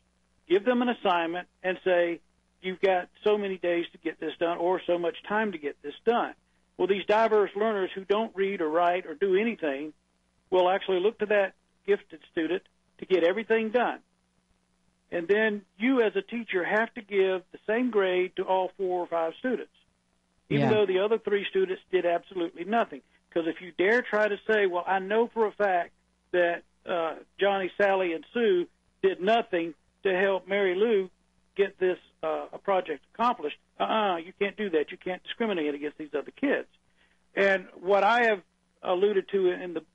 give them an assignment, and say, you've got so many days to get this done or so much time to get this done. Well, these diverse learners who don't read or write or do anything will actually look to that gifted student to get everything done. And then you as a teacher have to give the same grade to all 4 or 5 students, even though the other 3 students did absolutely nothing. Because if you dare try to say, well, I know for a fact that Johnny, Sally, and Sue did nothing to help Mary Lou get this a project accomplished, you can't do that. You can't discriminate against these other kids. And what I have alluded to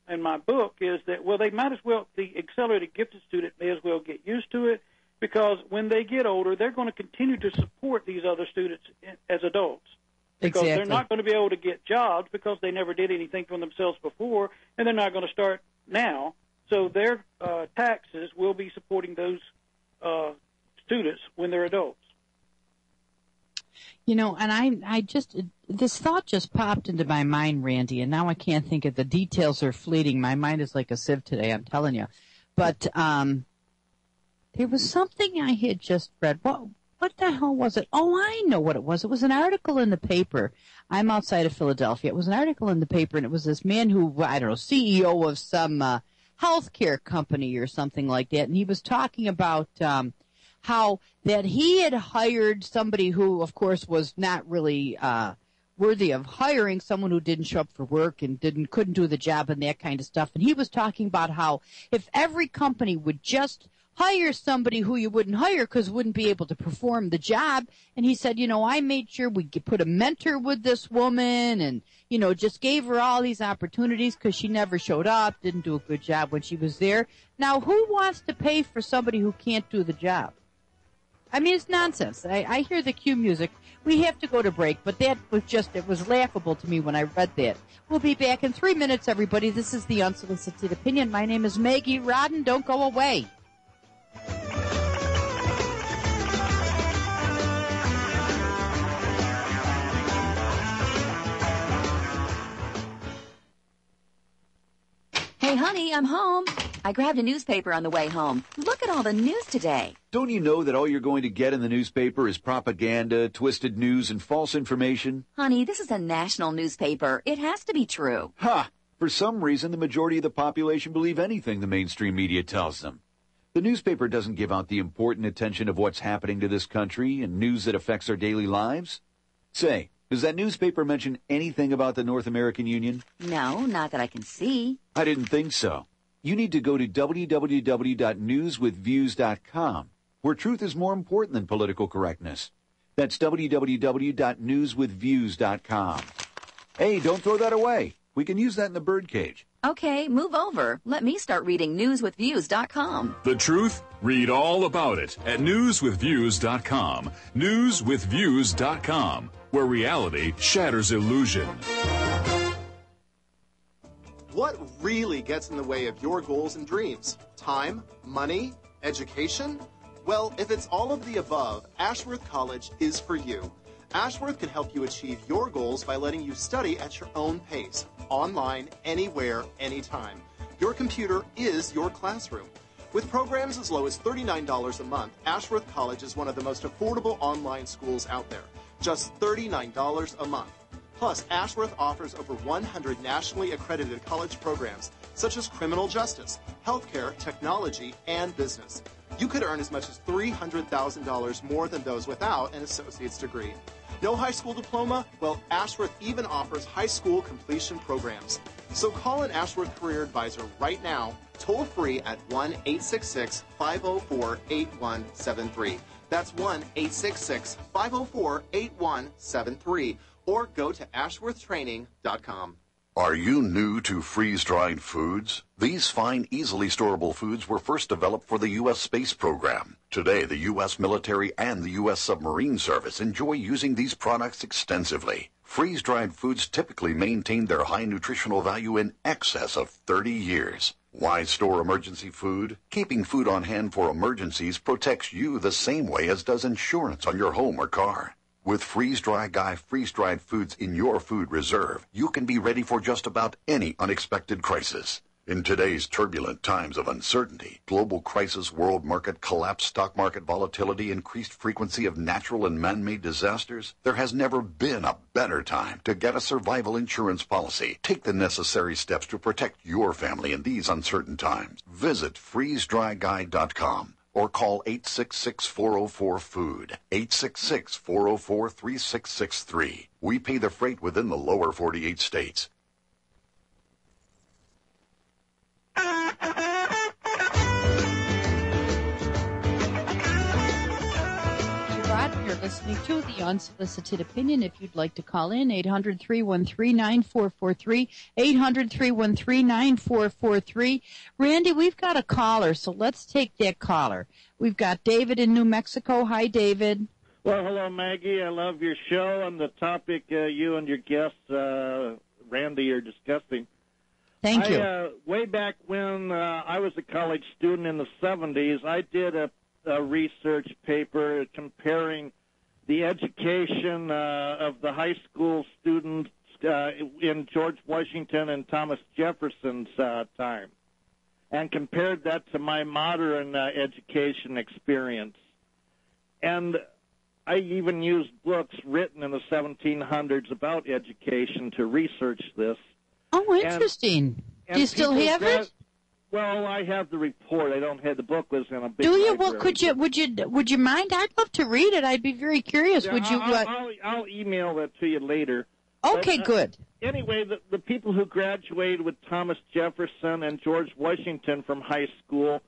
in my book is that, well, they might as well, the accelerated gifted student may as well get used to it, because when they get older, they're going to continue to support these other students as adults. Because they're not going to be able to get jobs because they never did anything for themselves before, and they're not going to start now. So their taxes will be supporting those students when they're adults. And this thought just popped into my mind, Randy, and now I can't think of the details are fleeting. My mind is like a sieve today, I'm telling you. But there was something I had just read. What the hell was it? Oh, I know what it was. It was an article in the paper. I'm outside of Philadelphia. It was an article in the paper, and it was this man who, I don't know, CEO of some healthcare company or something like that, and he was talking about how that he had hired somebody who, of course, was not really worthy of hiring, someone who didn't show up for work and couldn't do the job and that kind of stuff. And he was talking about how if every company would just hire somebody who you wouldn't hire because wouldn't be able to perform the job. And he said, I made sure we could put a mentor with this woman and, just gave her all these opportunities because she never showed up, didn't do a good job when she was there. Now, who wants to pay for somebody who can't do the job? I mean, it's nonsense. I hear the cue music. We have to go to break, but that was it was laughable to me when I read that. We'll be back in 3 minutes, everybody. This is The Unsolicited Opinion. My name is Maggie Rodden. Don't go away. Hey, honey, I'm home. I grabbed a newspaper on the way home. Look at all the news today. Don't you know that all you're going to get in the newspaper is propaganda, twisted news, and false information? Honey, this is a national newspaper. It has to be true. Ha! For some reason, the majority of the population believe anything the mainstream media tells them. The newspaper doesn't give out the important attention of what's happening to this country and news that affects our daily lives. Say, does that newspaper mention anything about the North American Union? No, not that I can see. I didn't think so. You need to go to www.newswithviews.com, where truth is more important than political correctness. That's www.newswithviews.com. Hey, don't throw that away. We can use that in the birdcage. Okay, move over. Let me start reading newswithviews.com. The truth? Read all about it at newswithviews.com. Newswithviews.com, where reality shatters illusion. What really gets in the way of your goals and dreams? Time? Money? Education? Well, if it's all of the above, Ashworth College is for you. Ashworth can help you achieve your goals by letting you study at your own pace, online, anywhere, anytime. Your computer is your classroom. With programs as low as $39 a month, Ashworth College is one of the most affordable online schools out there. Just $39 a month. Plus, Ashworth offers over 100 nationally accredited college programs, such as criminal justice, healthcare, technology, and business. You could earn as much as $300,000 more than those without an associate's degree. No high school diploma? Well, Ashworth even offers high school completion programs. So call an Ashworth Career Advisor right now, toll free at 1-866-504-8173. That's 1-866-504-8173. Or go to ashworthtraining.com. Are you new to freeze-dried foods? These fine, easily storable foods were first developed for the U.S. space program. Today, the U.S. military and the U.S. submarine service enjoy using these products extensively. Freeze-dried foods typically maintain their high nutritional value in excess of 30 years. Why store emergency food? Keeping food on hand for emergencies protects you the same way as does insurance on your home or car. With Freeze-Dry Guy freeze-dried foods in your food reserve, you can be ready for just about any unexpected crisis. In today's turbulent times of uncertainty, global crisis, world market collapse, stock market volatility, increased frequency of natural and man-made disasters, there has never been a better time to get a survival insurance policy. Take the necessary steps to protect your family in these uncertain times. Visit freezedryguy.com. or call 866-404-FOOD, 866-404-3663. We pay the freight within the lower 48 states. You're listening to The Unsolicited Opinion. If you'd like to call in, 800-313-9443, 800-313-9443. Randy, we've got a caller, so let's take that caller. We've got David in New Mexico. Hi, David. Well, hello, Maggie. I love your show and the topic you and your guest, Randy, are discussing. Thank you. Way back when I was a college student in the 70s, I did a research paper comparing the education of the high school students in George Washington and Thomas Jefferson's time, and compared that to my modern education experience. And I even used books written in the 1700s about education to research this. Oh, interesting. Do you still have it? Well, I have the report. I don't have the book. Was in a big Do you? library. Well, would you mind? I'd love to read it. I'd be very curious. Yeah, would you? I'll email that to you later. Okay, but, good. Anyway, the people who graduated with Thomas Jefferson and George Washington from high school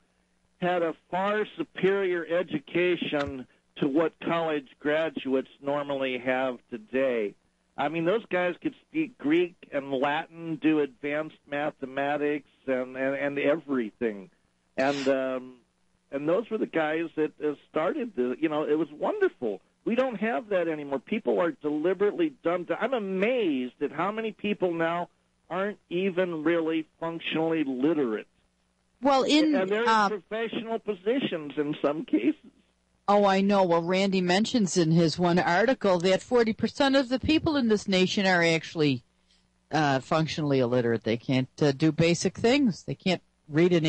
had a far superior education to what college graduates normally have today. I mean, those guys could speak Greek and Latin, do advanced mathematics and everything. And those were the guys that started it was wonderful. We don't have that anymore. People are deliberately dumbed down. I'm amazed at how many people now aren't even really functionally literate. Well, and they're in professional positions in some cases. Oh, I know. Well, Randy mentions in his one article that 40% of the people in this nation are actually functionally illiterate. They can't do basic things. They can't read an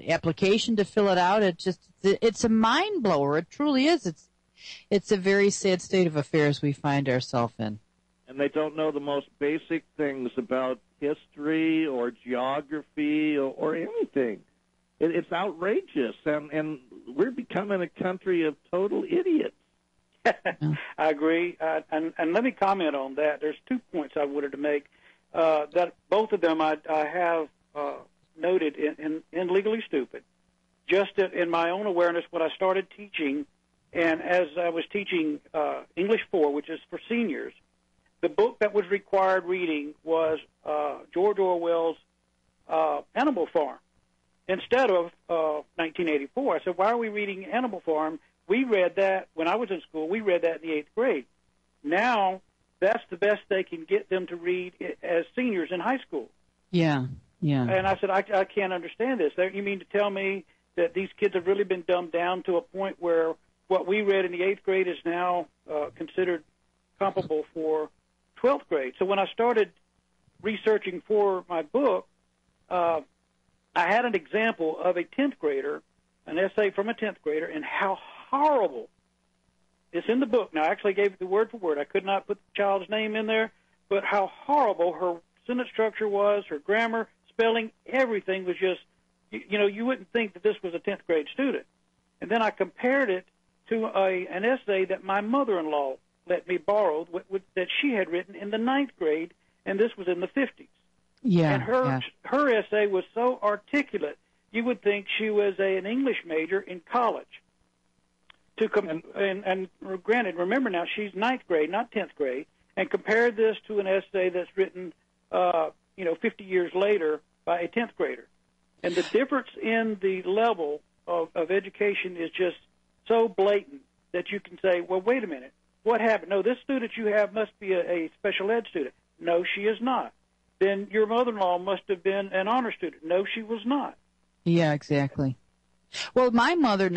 application to fill it out. It's a mind blower. It truly is. It's a very sad state of affairs we find ourselves in. And they don't know the most basic things about history or geography or anything. It's outrageous, and we're becoming a country of total idiots. I agree, and let me comment on that. There's 2 points I wanted to make. That both of them I have noted in Legally Stupid. Just in my own awareness, when I started teaching, and as I was teaching English 4, which is for seniors, the book that was required reading was George Orwell's Animal Farm. Instead of 1984, I said, why are we reading Animal Farm? We read that when I was in school. We read that in the 8th grade. Now, that's the best they can get them to read as seniors in high school. Yeah. And I said, I can't understand this. You mean to tell me that these kids have really been dumbed down to a point where what we read in the 8th grade is now considered comparable for 12th grade? So when I started researching for my book, I had an example of a 10th grader, an essay from a 10th grader, and how horrible. It's in the book. Now, I actually gave it the word for word. I could not put the child's name in there, but how horrible her sentence structure was, her grammar, spelling, everything was just, you wouldn't think that this was a 10th grade student. And then I compared it to an essay that my mother-in-law let me borrow that she had written in the 9th grade, and this was in the 50s. Yeah, and her essay was so articulate, you would think she was an English major in college. And granted, remember now, she's 9th grade, not 10th grade, and compare this to an essay that's written, 50 years later by a 10th grader. And the difference in the level of education is just so blatant that you can say, well, wait a minute, what happened? No, this student you have must be a special ed student. No, she is not. Then your mother-in-law must have been an honor student. No, she was not. Yeah, exactly. Well, my mother,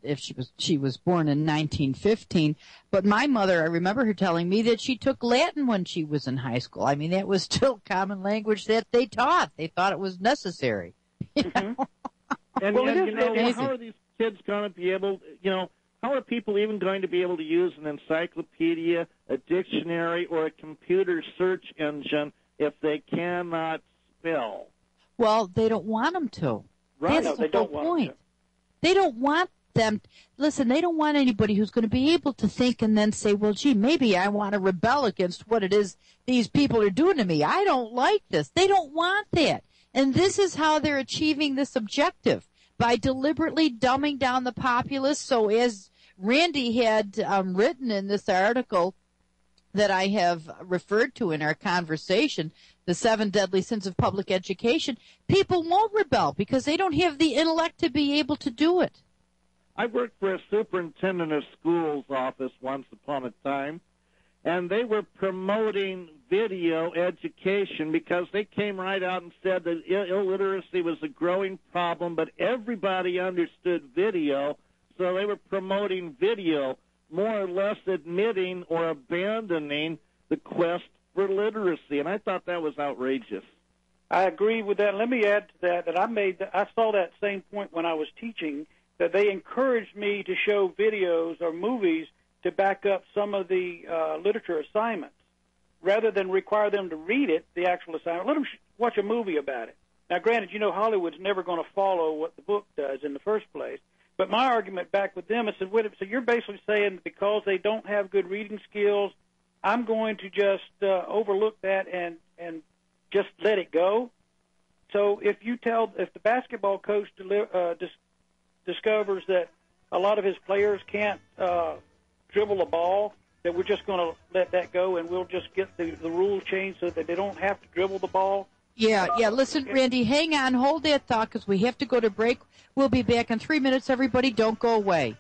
if she was born in 1915, but my mother, I remember her telling me that she took Latin when she was in high school. I mean, that was still common language that they taught. They thought it was necessary. And how are these kids going to be able, how are people even going to be able to use an encyclopedia, a dictionary, or a computer search engine if they cannot spell? Well, they don't want them to. Right. That's the whole point. They don't want them. Listen, they don't want anybody who's going to be able to think and then say, well, gee, maybe I want to rebel against what it is these people are doing to me. I don't like this. They don't want that. And this is how they're achieving this objective, by deliberately dumbing down the populace. So as Randy had written in this article that I have referred to in our conversation, the 7 deadly sins of public education, people won't rebel because they don't have the intellect to be able to do it. I worked for a superintendent of schools office once upon a time, and they were promoting video education because they came right out and said that illiteracy was a growing problem, but everybody understood video, so they were promoting video, more or less admitting or abandoning the quest for literacy, and I thought that was outrageous. I agree with that. Let me add to that I saw that same point when I was teaching, that they encouraged me to show videos or movies to back up some of the literature assignments, rather than require them to read it, the actual assignment. Let them watch a movie about it. Now, granted, Hollywood's never going to follow what the book does in the first place, but my argument back with them is, so you're basically saying that because they don't have good reading skills, I'm going to just overlook that and just let it go. So if the basketball coach discovers that a lot of his players can't dribble a ball, that we're just going to let that go and we'll just get the rules changed so that they don't have to dribble the ball? Yeah. Listen, Randy, hang on. Hold that thought because we have to go to break. We'll be back in 3 minutes. Everybody, don't go away.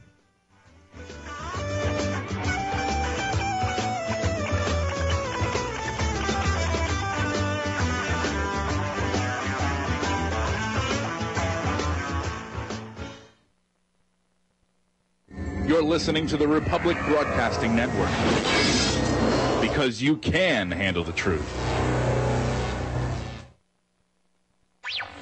You're listening to the Republic Broadcasting Network. Because you can handle the truth.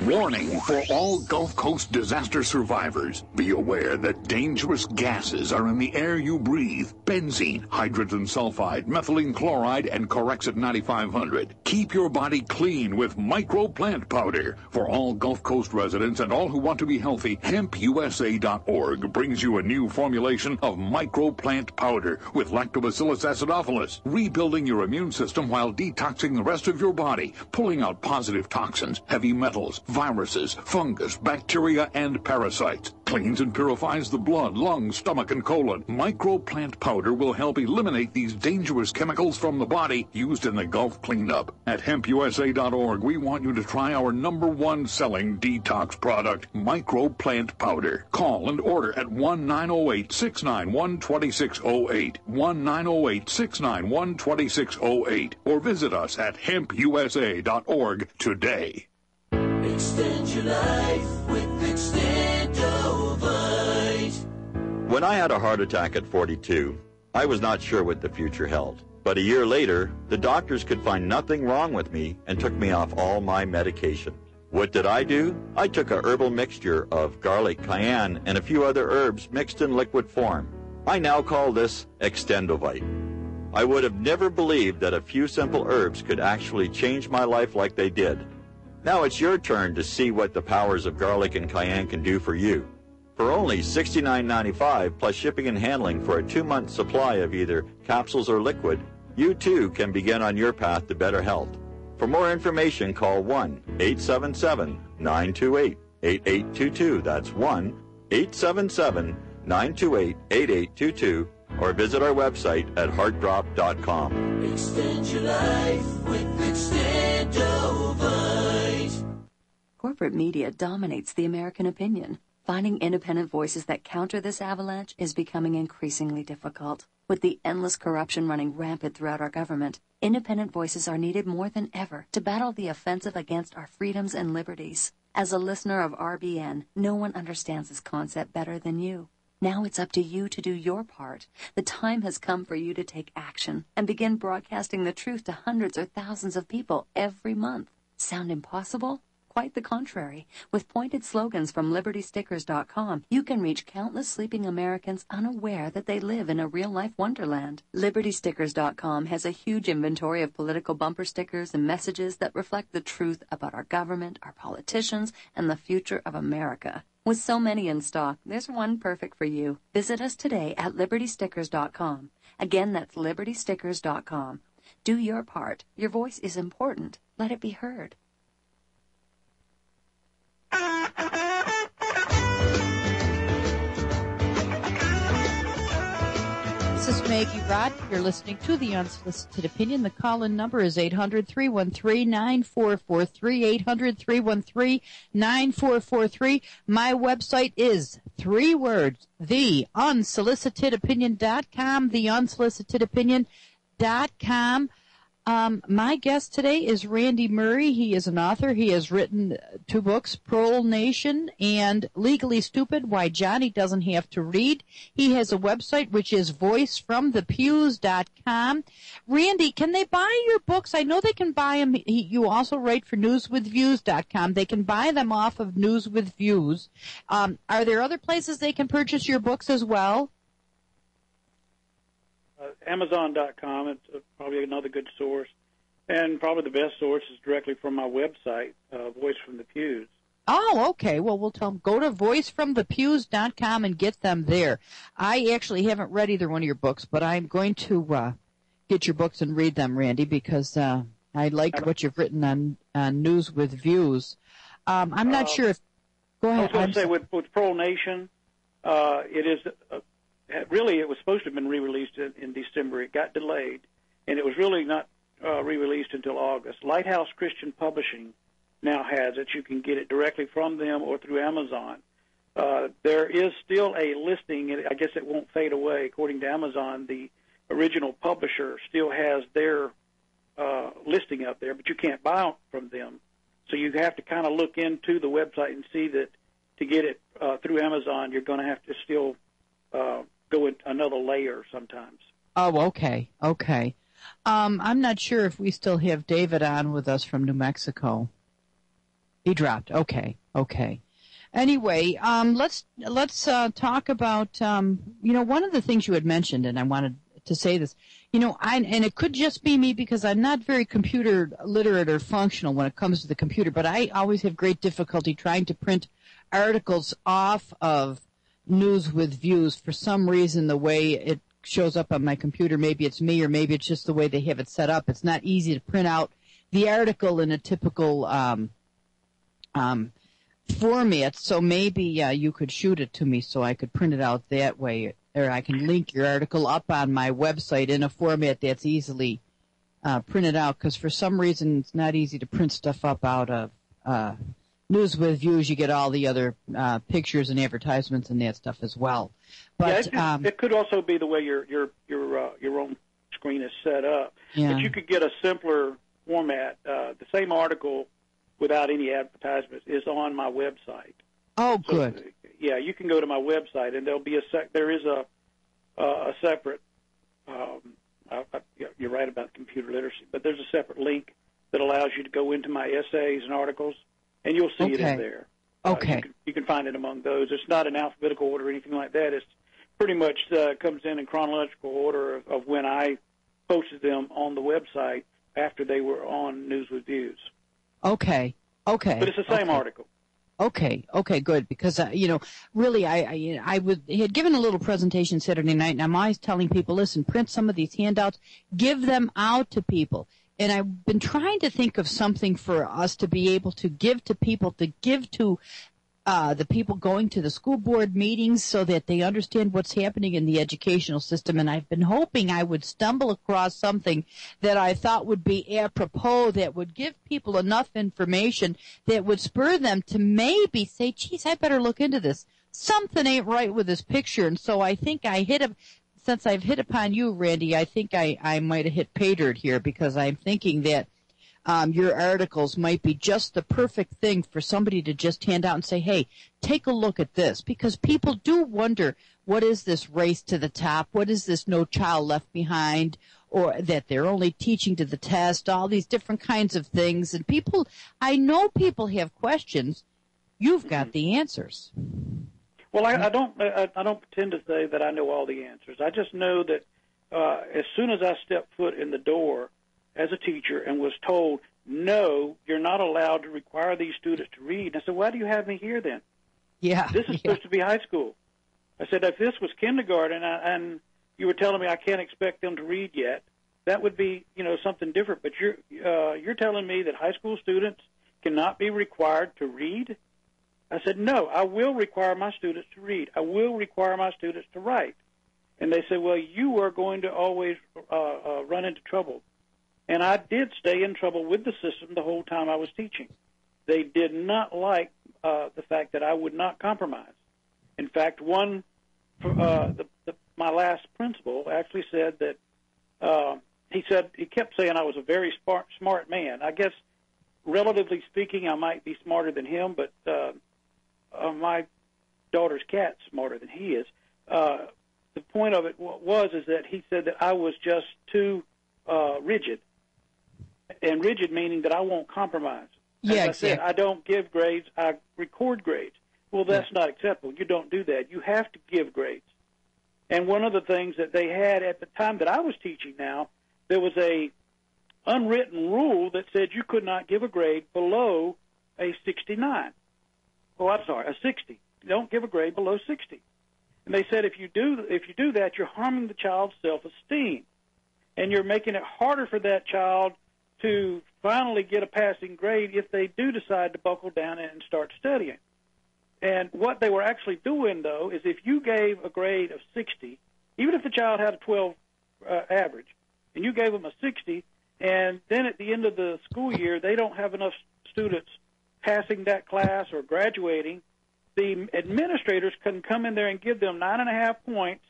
Warning for all Gulf Coast disaster survivors. Be aware that dangerous gases are in the air you breathe. Benzene, hydrogen sulfide, methylene chloride, and Corexit 9500. Keep your body clean with microplant powder. For all Gulf Coast residents and all who want to be healthy, hempusa.org brings you a new formulation of microplant powder with lactobacillus acidophilus, rebuilding your immune system while detoxing the rest of your body, pulling out positive toxins, heavy metals, viruses, fungus, bacteria, and parasites. Cleans and purifies the blood, lungs, stomach, and colon. Microplant powder will help eliminate these dangerous chemicals from the body used in the Gulf cleanup. At hempusa.org, we want you to try our #1 selling detox product, Microplant Powder. Call and order at 1-908-691-2608, 1-908-691-2608, or visit us at hempusa.org today. Extend your life with Extendovite. When I had a heart attack at 42, I was not sure what the future held. But a year later, the doctors could find nothing wrong with me and took me off all my medication. What did I do? I took a herbal mixture of garlic, cayenne, and a few other herbs mixed in liquid form. I now call this Extendovite. I would have never believed that a few simple herbs could actually change my life like they did. Now it's your turn to see what the powers of garlic and cayenne can do for you. For only $69.95 plus shipping and handling for a 2-month supply of either capsules or liquid, you too can begin on your path to better health. For more information, call 1-877-928-8822. That's 1-877-928-8822. Or visit our website at heartdrop.com. Extend your life with Extendovite. Corporate media dominates the American opinion. Finding independent voices that counter this avalanche is becoming increasingly difficult. With the endless corruption running rampant throughout our government, independent voices are needed more than ever to battle the offensive against our freedoms and liberties. As a listener of RBN, no one understands this concept better than you. Now it's up to you to do your part. The time has come for you to take action and begin broadcasting the truth to hundreds or thousands of people every month. Sound impossible? Quite the contrary. With pointed slogans from LibertyStickers.com, you can reach countless sleeping Americans unaware that they live in a real-life wonderland. LibertyStickers.com has a huge inventory of political bumper stickers and messages that reflect the truth about our government, our politicians, and the future of America. With so many in stock, there's one perfect for you. Visit us today at LibertyStickers.com. Again, that's LibertyStickers.com. Do your part. Your voice is important. Let it be heard. This is Maggie Rod. You're listening to The Unsolicited Opinion. The call-in number is 800-313-9443, 800-313-9443. My website is 3 words, theunsolicitedopinion.com, theunsolicitedopinion.com. My guest today is Randy Murray. He is an author. He has written 2 books, Parole Nation and Legally Stupid, Why Johnny Doesn't Have to Read. He has a website, which is voicefromthepews.com. Randy, can they buy your books? I know they can buy them. You also write for newswithviews.com. They can buy them off of News with Views. Are there other places they can purchase your books as well? Amazon.com, it's probably another good source. And probably the best source is directly from my website, Voice from the Pews. Oh, okay. Well, we'll tell them, go to voiceFromThePews.com and get them there. I actually haven't read either one of your books, but I'm going to get your books and read them, Randy, because I like what you've written on News with Views. I'm not sure if... Go ahead. I was going to say, with Pearl Nation, it is really, it was supposed to have been re-released in December. It got delayed, and it was really not re-released until August. Lighthouse Christian Publishing now has it. You can get it directly from them or through Amazon. There is still a listing, and I guess it won't fade away. According to Amazon, the original publisher still has their listing up there, but you can't buy from them. So you have to kind of look into the website and see that to get it through Amazon, you're going to have to still go in another layer sometimes. Oh, okay. I'm not sure if we still have David on with us from New Mexico. He dropped. Okay. Anyway, let's talk about one of the things you had mentioned, and I wanted to say this. And it could just be me because I'm not very computer literate or functional when it comes to the computer, but I always have great difficulty trying to print articles off of News with Views. For some reason, the way it shows up on my computer, maybe it's me or maybe it's just the way they have it set up. It's not easy to print out the article in a typical format, so maybe you could shoot it to me so I could print it out that way, or I can link your article up on my website in a format that's easily printed out, because for some reason it's not easy to print stuff up out of News with Views. You get all the other pictures and advertisements and that stuff as well. But it could also be the way your own screen is set up. Yeah. But you could get a simpler format. The same article without any advertisements is on my website. Oh, good. So, yeah, you can go to my website, and there is a separate. You're right about computer literacy, but there's a separate link that allows you to go into my essays and articles, and you'll see it in there. Okay. You can find it among those. It's not in alphabetical order or anything like that. It's pretty much comes in chronological order of when I posted them on the website after they were on News with Views. Okay. But it's the same article. Okay, good, because, really, I had given a little presentation Saturday night, and I'm always telling people, listen, print some of these handouts, give them out to people. And I've been trying to think of something for us to be able to give to people, to give to the people going to the school board meetings so that they understand what's happening in the educational system. And I've been hoping I would stumble across something that I thought would be apropos, that would give people enough information that would spur them to maybe say, geez, I better look into this. Something ain't right with this picture. And so I think since I've hit upon you, Randy, I think I might have hit pay dirt here, because I'm thinking that your articles might be just the perfect thing for somebody to just hand out and say, hey, take a look at this, because people do wonder, what is this race to the top? What is this No Child Left Behind? Or that they're only teaching to the test, all these different kinds of things. And I know people have questions. You've got the answers. Well, I don't pretend to say that I know all the answers. I just know that as soon as I stepped foot in the door as a teacher and was told, no, you're not allowed to require these students to read. I said, why do you have me here then? Yeah. This is supposed to be high school. I said, if this was kindergarten and you were telling me I can't expect them to read yet, that would be, something different. But you're telling me that high school students cannot be required to read? I said, no, I will require my students to read. I will require my students to write. And they said, well, you are going to always run into trouble. And I did stay in trouble with the system the whole time I was teaching. They did not like the fact that I would not compromise. In fact, my last principal actually said that he kept saying I was a very smart man. I guess, relatively speaking, I might be smarter than him, but my daughter's cat's smarter than he is. The point of it is that he said that I was just too rigid. And rigid meaning that I won't compromise. As I said, I don't give grades, I record grades. Well, that's not acceptable. You don't do that. You have to give grades. And one of the things that they had at the time that I was teaching now, there was a unwritten rule that said you could not give a grade below a 69. Oh, I'm sorry, a 60. You don't give a grade below 60. And they said if you do that, you're harming the child's self-esteem. And you're making it harder for that child to finally get a passing grade if they do decide to buckle down and start studying. And what they were actually doing, though, is if you gave a grade of 60, even if the child had a 12 average, and you gave them a 60, and then at the end of the school year they don't have enough students passing that class or graduating, the administrators can come in there and give them 9.5 points,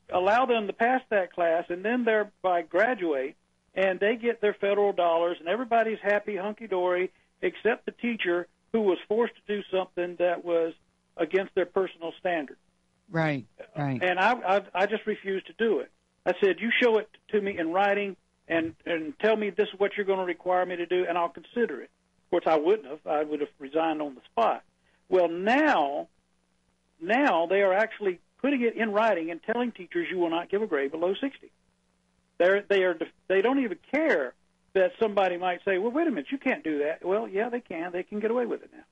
allow them to pass that class, and then thereby graduate, and they get their federal dollars, and everybody's happy, hunky-dory, except the teacher who was forced to do something that was against their personal standard. Right, right. And I just refused to do it. I said, you show it to me in writing and tell me this is what you're going to require me to do, and I'll consider it. Of course, I wouldn't have. I would have resigned on the spot. Well, now they are actually putting it in writing and telling teachers you will not give a grade below 60. They don't even care that somebody might say, well, wait a minute, you can't do that. Well, yeah, they can. They can get away with it now.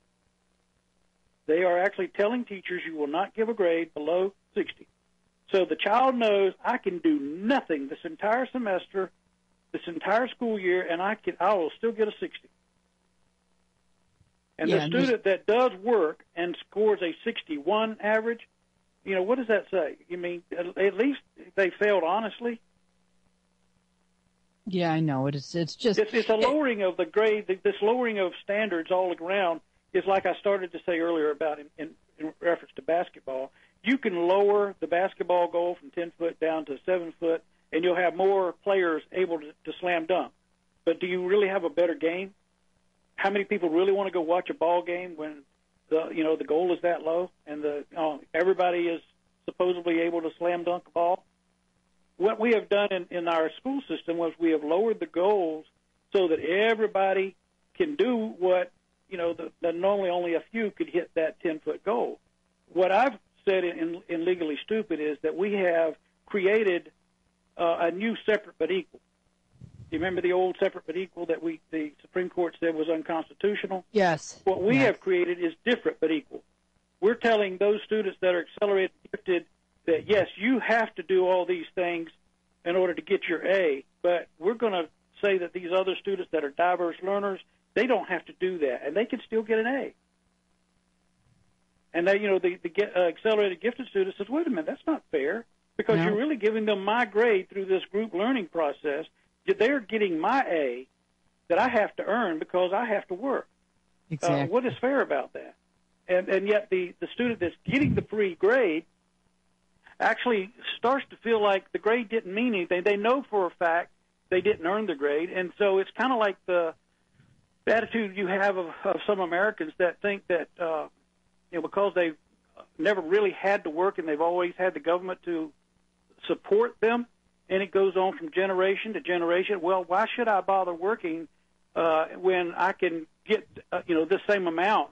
They are actually telling teachers you will not give a grade below 60. So the child knows I can do nothing this entire semester, this entire school year, and I will still get a 60. And the student that does work and scores a 61 average, what does that say? You mean at least they failed honestly? Yeah, I know. It's just... It's a lowering of the grade. This lowering of standards all around is like I started to say earlier about in reference to basketball. You can lower the basketball goal from 10 foot down to 7 foot, and you'll have more players able to slam dunk. But do you really have a better game? How many people really want to go watch a ball game when the goal is that low and everybody is supposedly able to slam dunk a ball? What we have done in our school system was we have lowered the goals so that everybody can do what, that normally only a few could hit that 10-foot goal. What I've said in Legally Stupid is that we have created a new separate but equal. Do you remember the old separate but equal that the Supreme Court said was unconstitutional? Yes. What we have created is different but equal. We're telling those students that are accelerated gifted that, yes, you have to do all these things in order to get your A, but we're going to say that these other students that are diverse learners, they don't have to do that, and they can still get an A. And they, the accelerated gifted student says, wait a minute, that's not fair, because you're really giving them my grade through this group learning process. They're getting my A that I have to earn because I have to work. Exactly. What is fair about that? And yet the student that's getting the free grade actually starts to feel like the grade didn't mean anything. They know for a fact they didn't earn the grade, and so it's kind of like the attitude you have of some Americans that think that because they've never really had to work and they've always had the government to support them, and it goes on from generation to generation. Well, why should I bother working when I can get the same amount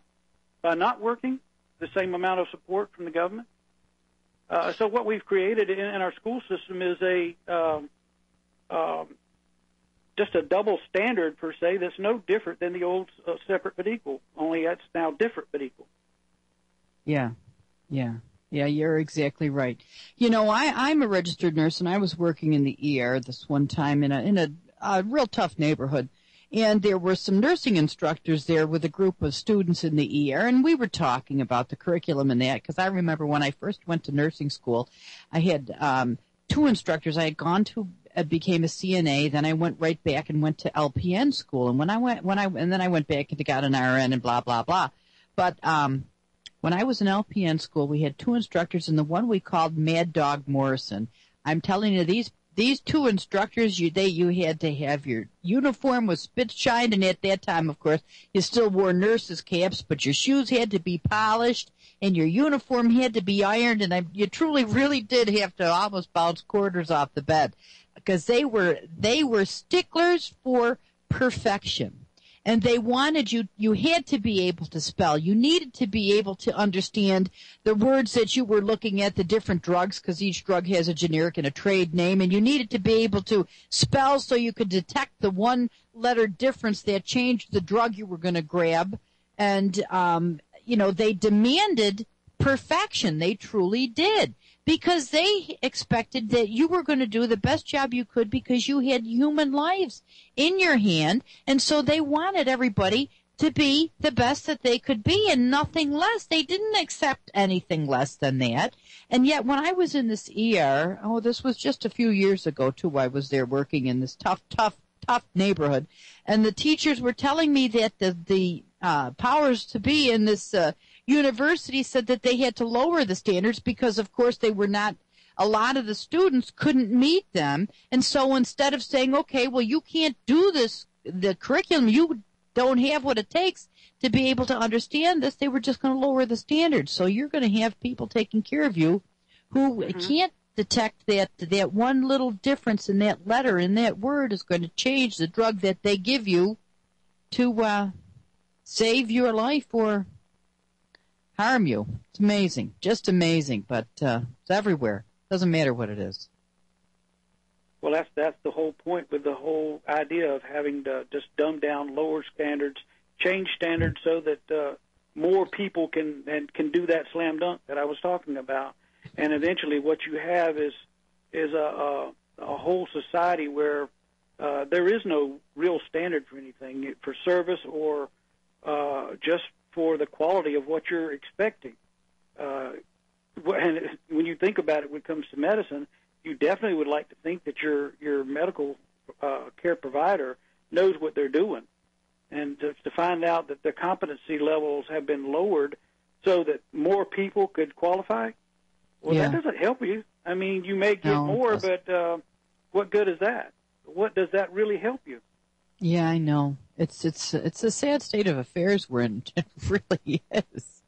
by not working, the same amount of support from the government? So what we've created in our school system is just a double standard, per se, that's no different than the old separate but equal, only that's now different but equal. Yeah, you're exactly right. I'm a registered nurse, and I was working in the ER this one time in a real tough neighborhood. And there were some nursing instructors there with a group of students in the ER, and we were talking about the curriculum and that, because I remember when I first went to nursing school, I had two instructors. I had gone to became a CNA, then I went right back and went to LPN school, and then I went back and got an RN and blah blah blah. But when I was in LPN school, we had two instructors, and the one we called Mad Dog Morrison. I'm telling you, these two instructors, you had to have your uniform was spit shined, and at that time, of course, you still wore nurses' caps, but your shoes had to be polished, and your uniform had to be ironed, and you truly, really did have to almost bounce quarters off the bed, because they were sticklers for perfection. And they wanted you had to be able to spell. You needed to be able to understand the words that you were looking at, the different drugs, because each drug has a generic and a trade name, and you needed to be able to spell so you could detect the one letter difference that changed the drug you were going to grab. And, they demanded perfection. They truly did. Because they expected that you were going to do the best job you could because you had human lives in your hand. And so they wanted everybody to be the best that they could be and nothing less. They didn't accept anything less than that. And yet when I was in this ER, this was just a few years ago too, I was there working in this tough neighborhood, and the teachers were telling me that the powers to be in this university said that they had to lower the standards because, of course, they were not, a lot of the students couldn't meet them. And so instead of saying, okay, well, you can't do this, the curriculum, you don't have what it takes to be able to understand this, they were just going to lower the standards. So you're going to have people taking care of you who can't detect that one little difference in that letter, in that word, is going to change the drug that they give you to save your life or harm you. It's amazing, just amazing, but it's everywhere. Doesn't matter what it is. Well, that's the whole point with the whole idea of having to just dumb down, lower standards, change standards so that more people can do that slam dunk that I was talking about. And eventually what you have is a whole society where there is no real standard for anything, for service or just for the quality of what you're expecting. And when you think about it when it comes to medicine, you definitely would like to think that your medical care provider knows what they're doing. And to find out that the competency levels have been lowered so that more people could qualify, well, that doesn't help you. I mean, you may get more, but what good is that? What does that really help you? Yeah, I know. It's a sad state of affairs we're in. It really is.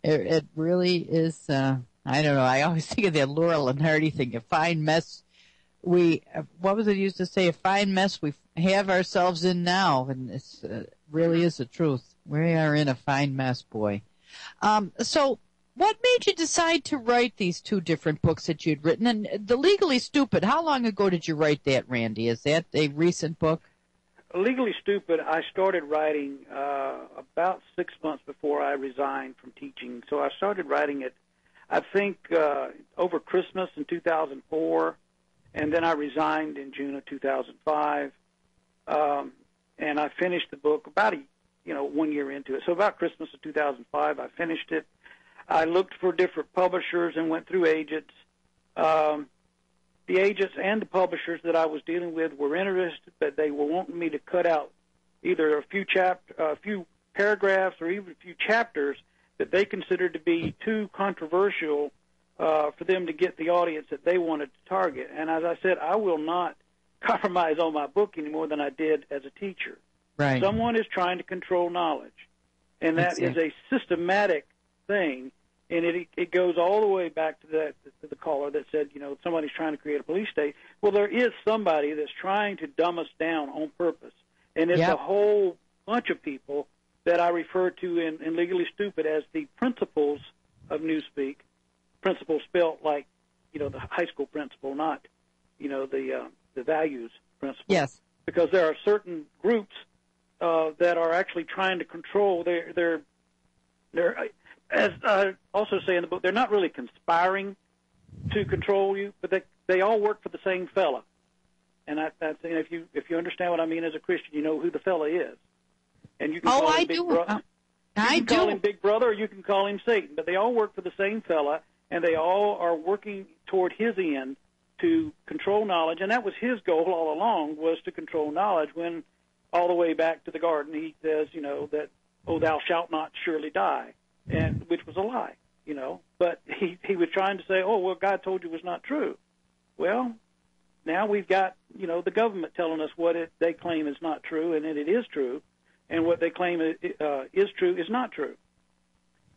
It really is. I don't know. I always think of that Laurel and Hardy thing. A fine mess. What was it used to say? A fine mess we have ourselves in now, and it's really is the truth. We are in a fine mess, boy. So, what made you decide to write these two different books that you'd written? And The Legally Stupid, how long ago did you write that, Randy? Is that a recent book? Legally Stupid, I started writing about 6 months before I resigned from teaching. So I started writing it, I think, over Christmas in 2004, and then I resigned in June of 2005. And I finished the book about 1 year into it. So about Christmas of 2005, I finished it. I looked for different publishers and went through agents. The agents and the publishers that I was dealing with were interested, but they were wanting me to cut out either a few paragraphs or even a few chapters that they considered to be too controversial for them to get the audience that they wanted to target. And as I said, I will not compromise on my book any more than I did as a teacher. Right. Someone is trying to control knowledge, and that is a systematic thing. And it goes all the way back to the caller that said, somebody's trying to create a police state. Well, there is somebody that's trying to dumb us down on purpose. And it's a whole bunch of people that I refer to in Legally Stupid as the principles of Newspeak. Principles spelled like, the high school principle, not, the values principle. Yes. Because there are certain groups that are actually trying to control their as I also say in the book, they're not really conspiring to control you, but they all work for the same fella. And if you understand what I mean as a Christian, you know who the fella is. And you can call him Big Brother. You can call him Big Brother, or you can call him Satan. But they all work for the same fella, and they all are working toward his end to control knowledge. And that was his goal all along, was to control knowledge. When all the way back to the garden, he says, that, thou shalt not surely die. And which was a lie, But he was trying to say, God told you was not true. Well, now we've got, the government telling us what they claim is not true, and it is true, and what they claim is true is not true.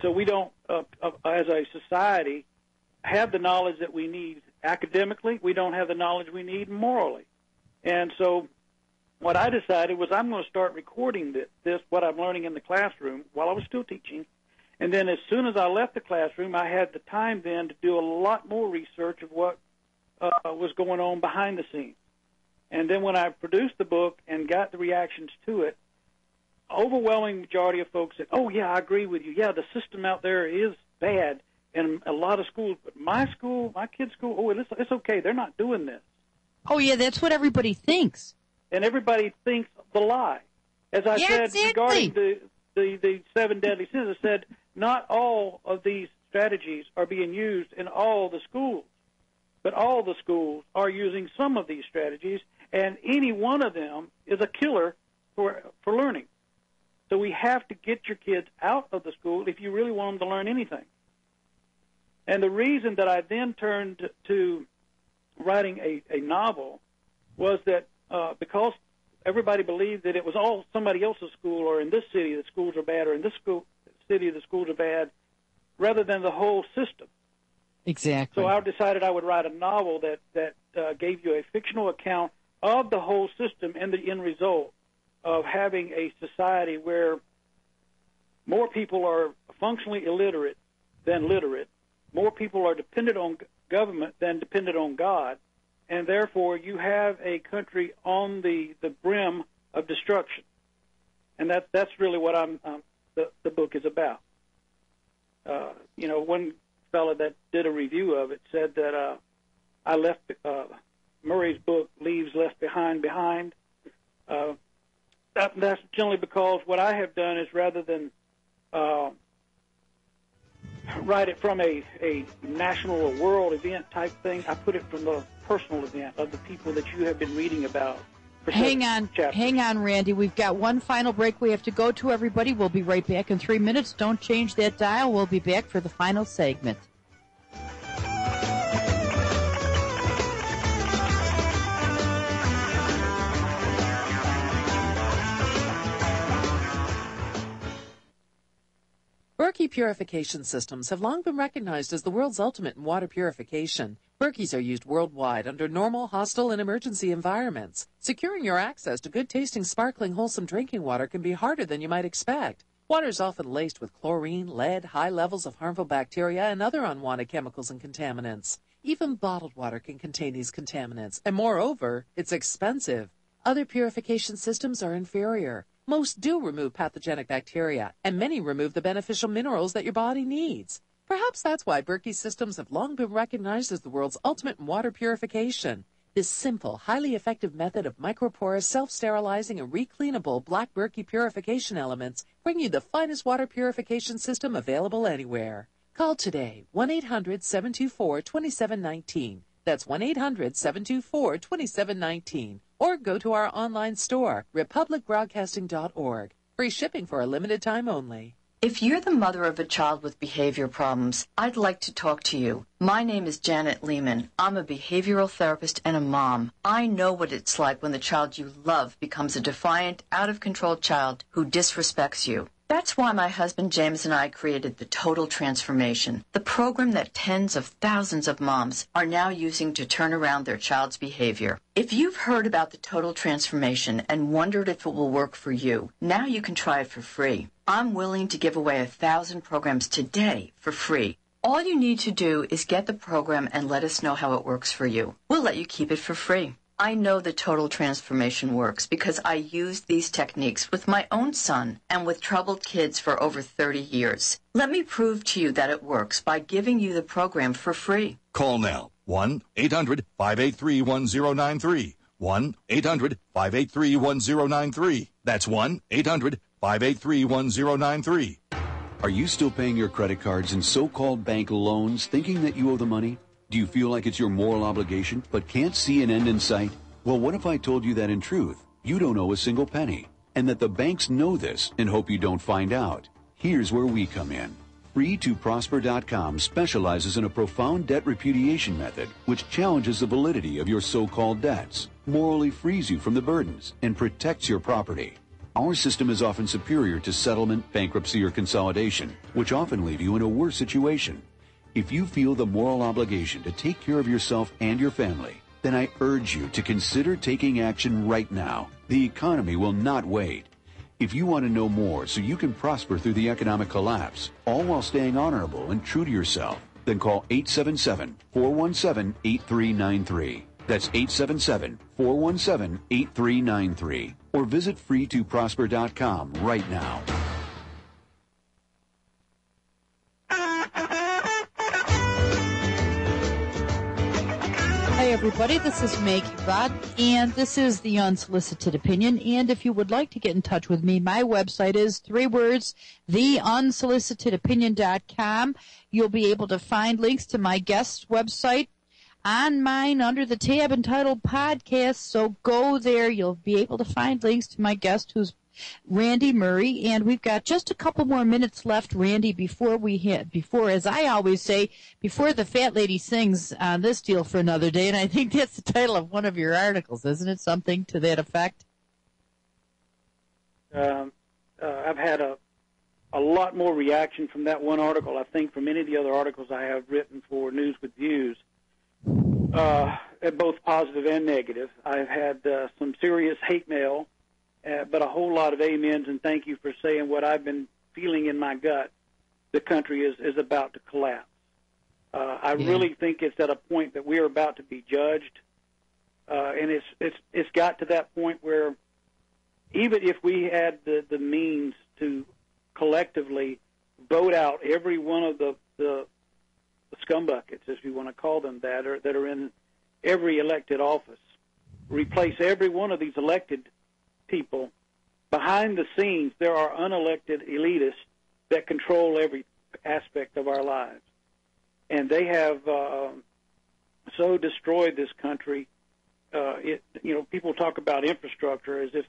So we don't, as a society, have the knowledge that we need academically. We don't have the knowledge we need morally. And so what I decided was I'm going to start recording what I'm learning in the classroom while I was still teaching. And then as soon as I left the classroom, I had the time then to do a lot more research of what was going on behind the scenes. And then when I produced the book and got the reactions to it, overwhelming majority of folks said, I agree with you. Yeah, the system out there is bad in a lot of schools. But my kid's school, it's okay. They're not doing this. Oh, yeah, that's what everybody thinks. And everybody thinks the lie. As I said, regarding the seven deadly sins, it said not all of these strategies are being used in all the schools, but all the schools are using some of these strategies, and any one of them is a killer for learning. So we have to get your kids out of the school if you really want them to learn anything. And the reason that I then turned to writing a novel was that because everybody believed that it was all somebody else's school, or in this city the schools are bad, or in this city the schools are bad, rather than the whole system. Exactly. So I decided I would write a novel that gave you a fictional account of the whole system and the end result of having a society where more people are functionally illiterate than literate, more people are dependent on government than dependent on God, and therefore you have a country on the brim of destruction. And that's really what the book is about. One fellow that did a review of it said that I left Murray's book, Leaves Left Behind. That's generally because what I have done is, rather than write it from a national or world event type thing, I put it from the personal event of the people that you have been reading about. Hang on, Randy. We've got one final break we have to go to, everybody. We'll be right back in 3 minutes. Don't change that dial. We'll be back for the final segment. Berkey purification systems have long been recognized as the world's ultimate in water purification. Berkeys are used worldwide under normal, hostile, and emergency environments. Securing your access to good-tasting, sparkling, wholesome drinking water can be harder than you might expect. Water is often laced with chlorine, lead, high levels of harmful bacteria, and other unwanted chemicals and contaminants. Even bottled water can contain these contaminants, and moreover, it's expensive. Other purification systems are inferior. Most do remove pathogenic bacteria, and many remove the beneficial minerals that your body needs. Perhaps that's why Berkey systems have long been recognized as the world's ultimate in water purification. This simple, highly effective method of microporous, self-sterilizing, and recleanable black Berkey purification elements bring you the finest water purification system available anywhere. Call today, 1-800-724-2719. That's 1-800-724-2719. Or go to our online store, republicbroadcasting.org. Free shipping for a limited time only. If you're the mother of a child with behavior problems, I'd like to talk to you. My name is Janet Lehman. I'm a behavioral therapist and a mom. I know what it's like when the child you love becomes a defiant, out-of-control child who disrespects you. That's why my husband James and I created the Total Transformation, the program that tens of thousands of moms are now using to turn around their child's behavior. If you've heard about the Total Transformation and wondered if it will work for you, now you can try it for free. I'm willing to give away 1,000 programs today for free. All you need to do is get the program and let us know how it works for you. We'll let you keep it for free. I know the Total Transformation works because I used these techniques with my own son and with troubled kids for over 30 years. Let me prove to you that it works by giving you the program for free. Call now. 1-800-583-1093. 1-800-583-1093. That's 1-800-583-1093. Are you still paying your credit cards and so-called bank loans thinking that you owe the money? Do you feel like it's your moral obligation but can't see an end in sight? Well, what if I told you that in truth, you don't owe a single penny, and that the banks know this and hope you don't find out? Here's where we come in. Free2Prosper.com specializes in a profound debt repudiation method which challenges the validity of your so-called debts, morally frees you from the burdens, and protects your property. Our system is often superior to settlement, bankruptcy, or consolidation, which often leave you in a worse situation. If you feel the moral obligation to take care of yourself and your family, then I urge you to consider taking action right now. The economy will not wait. If you want to know more so you can prosper through the economic collapse, all while staying honorable and true to yourself, then call 877-417-8393. That's 877-417-8393. Or visit free2prosper.com right now. Hey everybody. This is Maggie Rod, and this is the Unsolicited Opinion. And if you would like to get in touch with me, my website is 3 words, theunsolicitedopinion.com. You'll be able to find links to my guest website on mine under the tab entitled Podcasts. So go there. You'll be able to find links to my guest, who's Randy Murray, and we've got just a couple more minutes left, Randy, before, as I always say, before the fat lady sings on this deal for another day, and I think that's the title of one of your articles, isn't it? Something to that effect? I've had a lot more reaction from that one article, I think, from any of the other articles I have written for News with Views, both positive and negative. I've had some serious hate mail, but a whole lot of amens and thank you for saying what I've been feeling in my gut. The country is about to collapse. I really think it's at a point that we are about to be judged, and it's got to that point where even if we had the means to collectively vote out every one of the scumbuckets, as we want to call them, that are in every elected office, replace every one of these elected people, behind the scenes there are unelected elitists that control every aspect of our lives, and they have so destroyed this country. People talk about infrastructure as if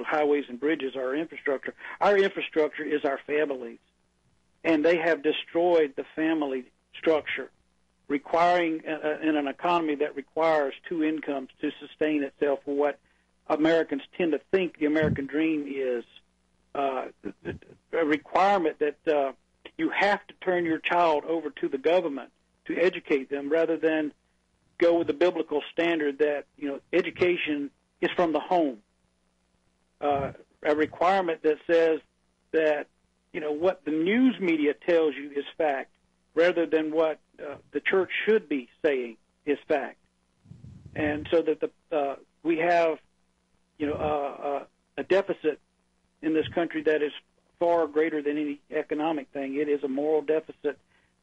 highways and bridges are our infrastructure. Our infrastructure is our families, and they have destroyed the family structure, requiring in an economy that requires 2 incomes to sustain itself for what Americans tend to think the American dream is, a requirement that you have to turn your child over to the government to educate them rather than go with the biblical standard that, education is from the home. A requirement that says that, what the news media tells you is fact rather than what the church should be saying is fact. And so that we have a deficit in this country that is far greater than any economic thing. It is a moral deficit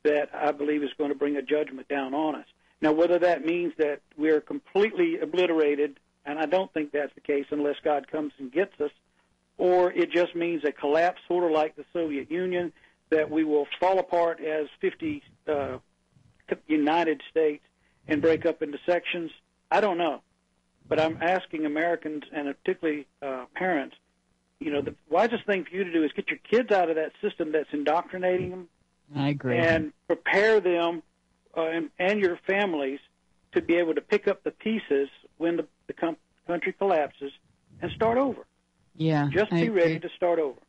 that I believe is going to bring a judgment down on us. Now, whether that means that we're completely obliterated, and I don't think that's the case unless God comes and gets us, or it just means a collapse, sort of like the Soviet Union, that we will fall apart as 50 United States and break up into sections, I don't know. But I'm asking Americans, and particularly parents, the wisest thing for you to do is get your kids out of that system that's indoctrinating them. I agree. And prepare them and your families to be able to pick up the pieces when the country collapses and start over. Yeah, just be ready to start over.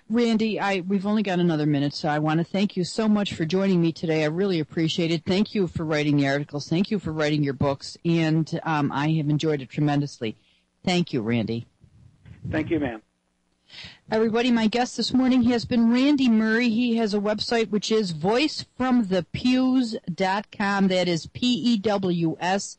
Randy, we've only got another minute, so I want to thank you so much for joining me today. I really appreciate it. Thank you for writing the articles. Thank you for writing your books, and I have enjoyed it tremendously. Thank you, Randy. Thank you, ma'am. Everybody, my guest this morning has been Randy Murray. He has a website which is voicefromthepews.com. That is PEWS.com.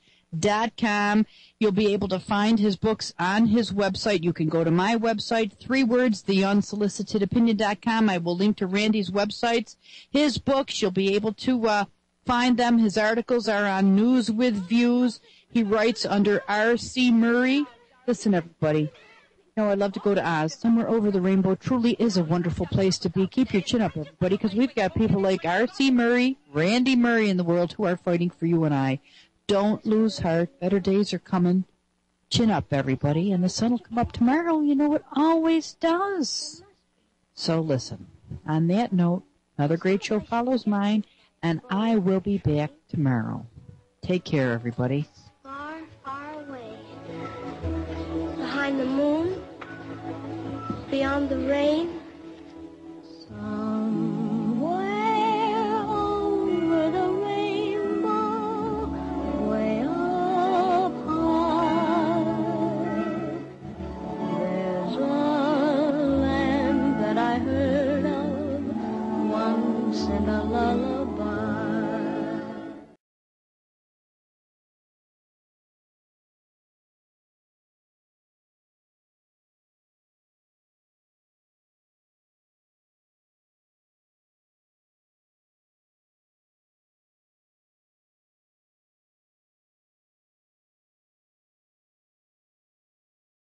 You'll be able to find his books on his website. You can go to my website, 3 words, theunsolicitedopinion.com. I will link to Randy's websites. His books, you'll be able to find them. His articles are on News with Views. He writes under R.C. Murray. Listen, everybody. I'd love to go to Oz. Somewhere over the rainbow truly is a wonderful place to be. Keep your chin up, everybody, because we've got people like R.C. Murray, Randy Murray in the world who are fighting for you and I. Don't lose heart. Better days are coming. Chin up, everybody, and the sun will come up tomorrow. It always does. So listen, on that note, another great show follows mine, and I will be back tomorrow. Take care, everybody. Far, far away. Behind the moon, beyond the rain,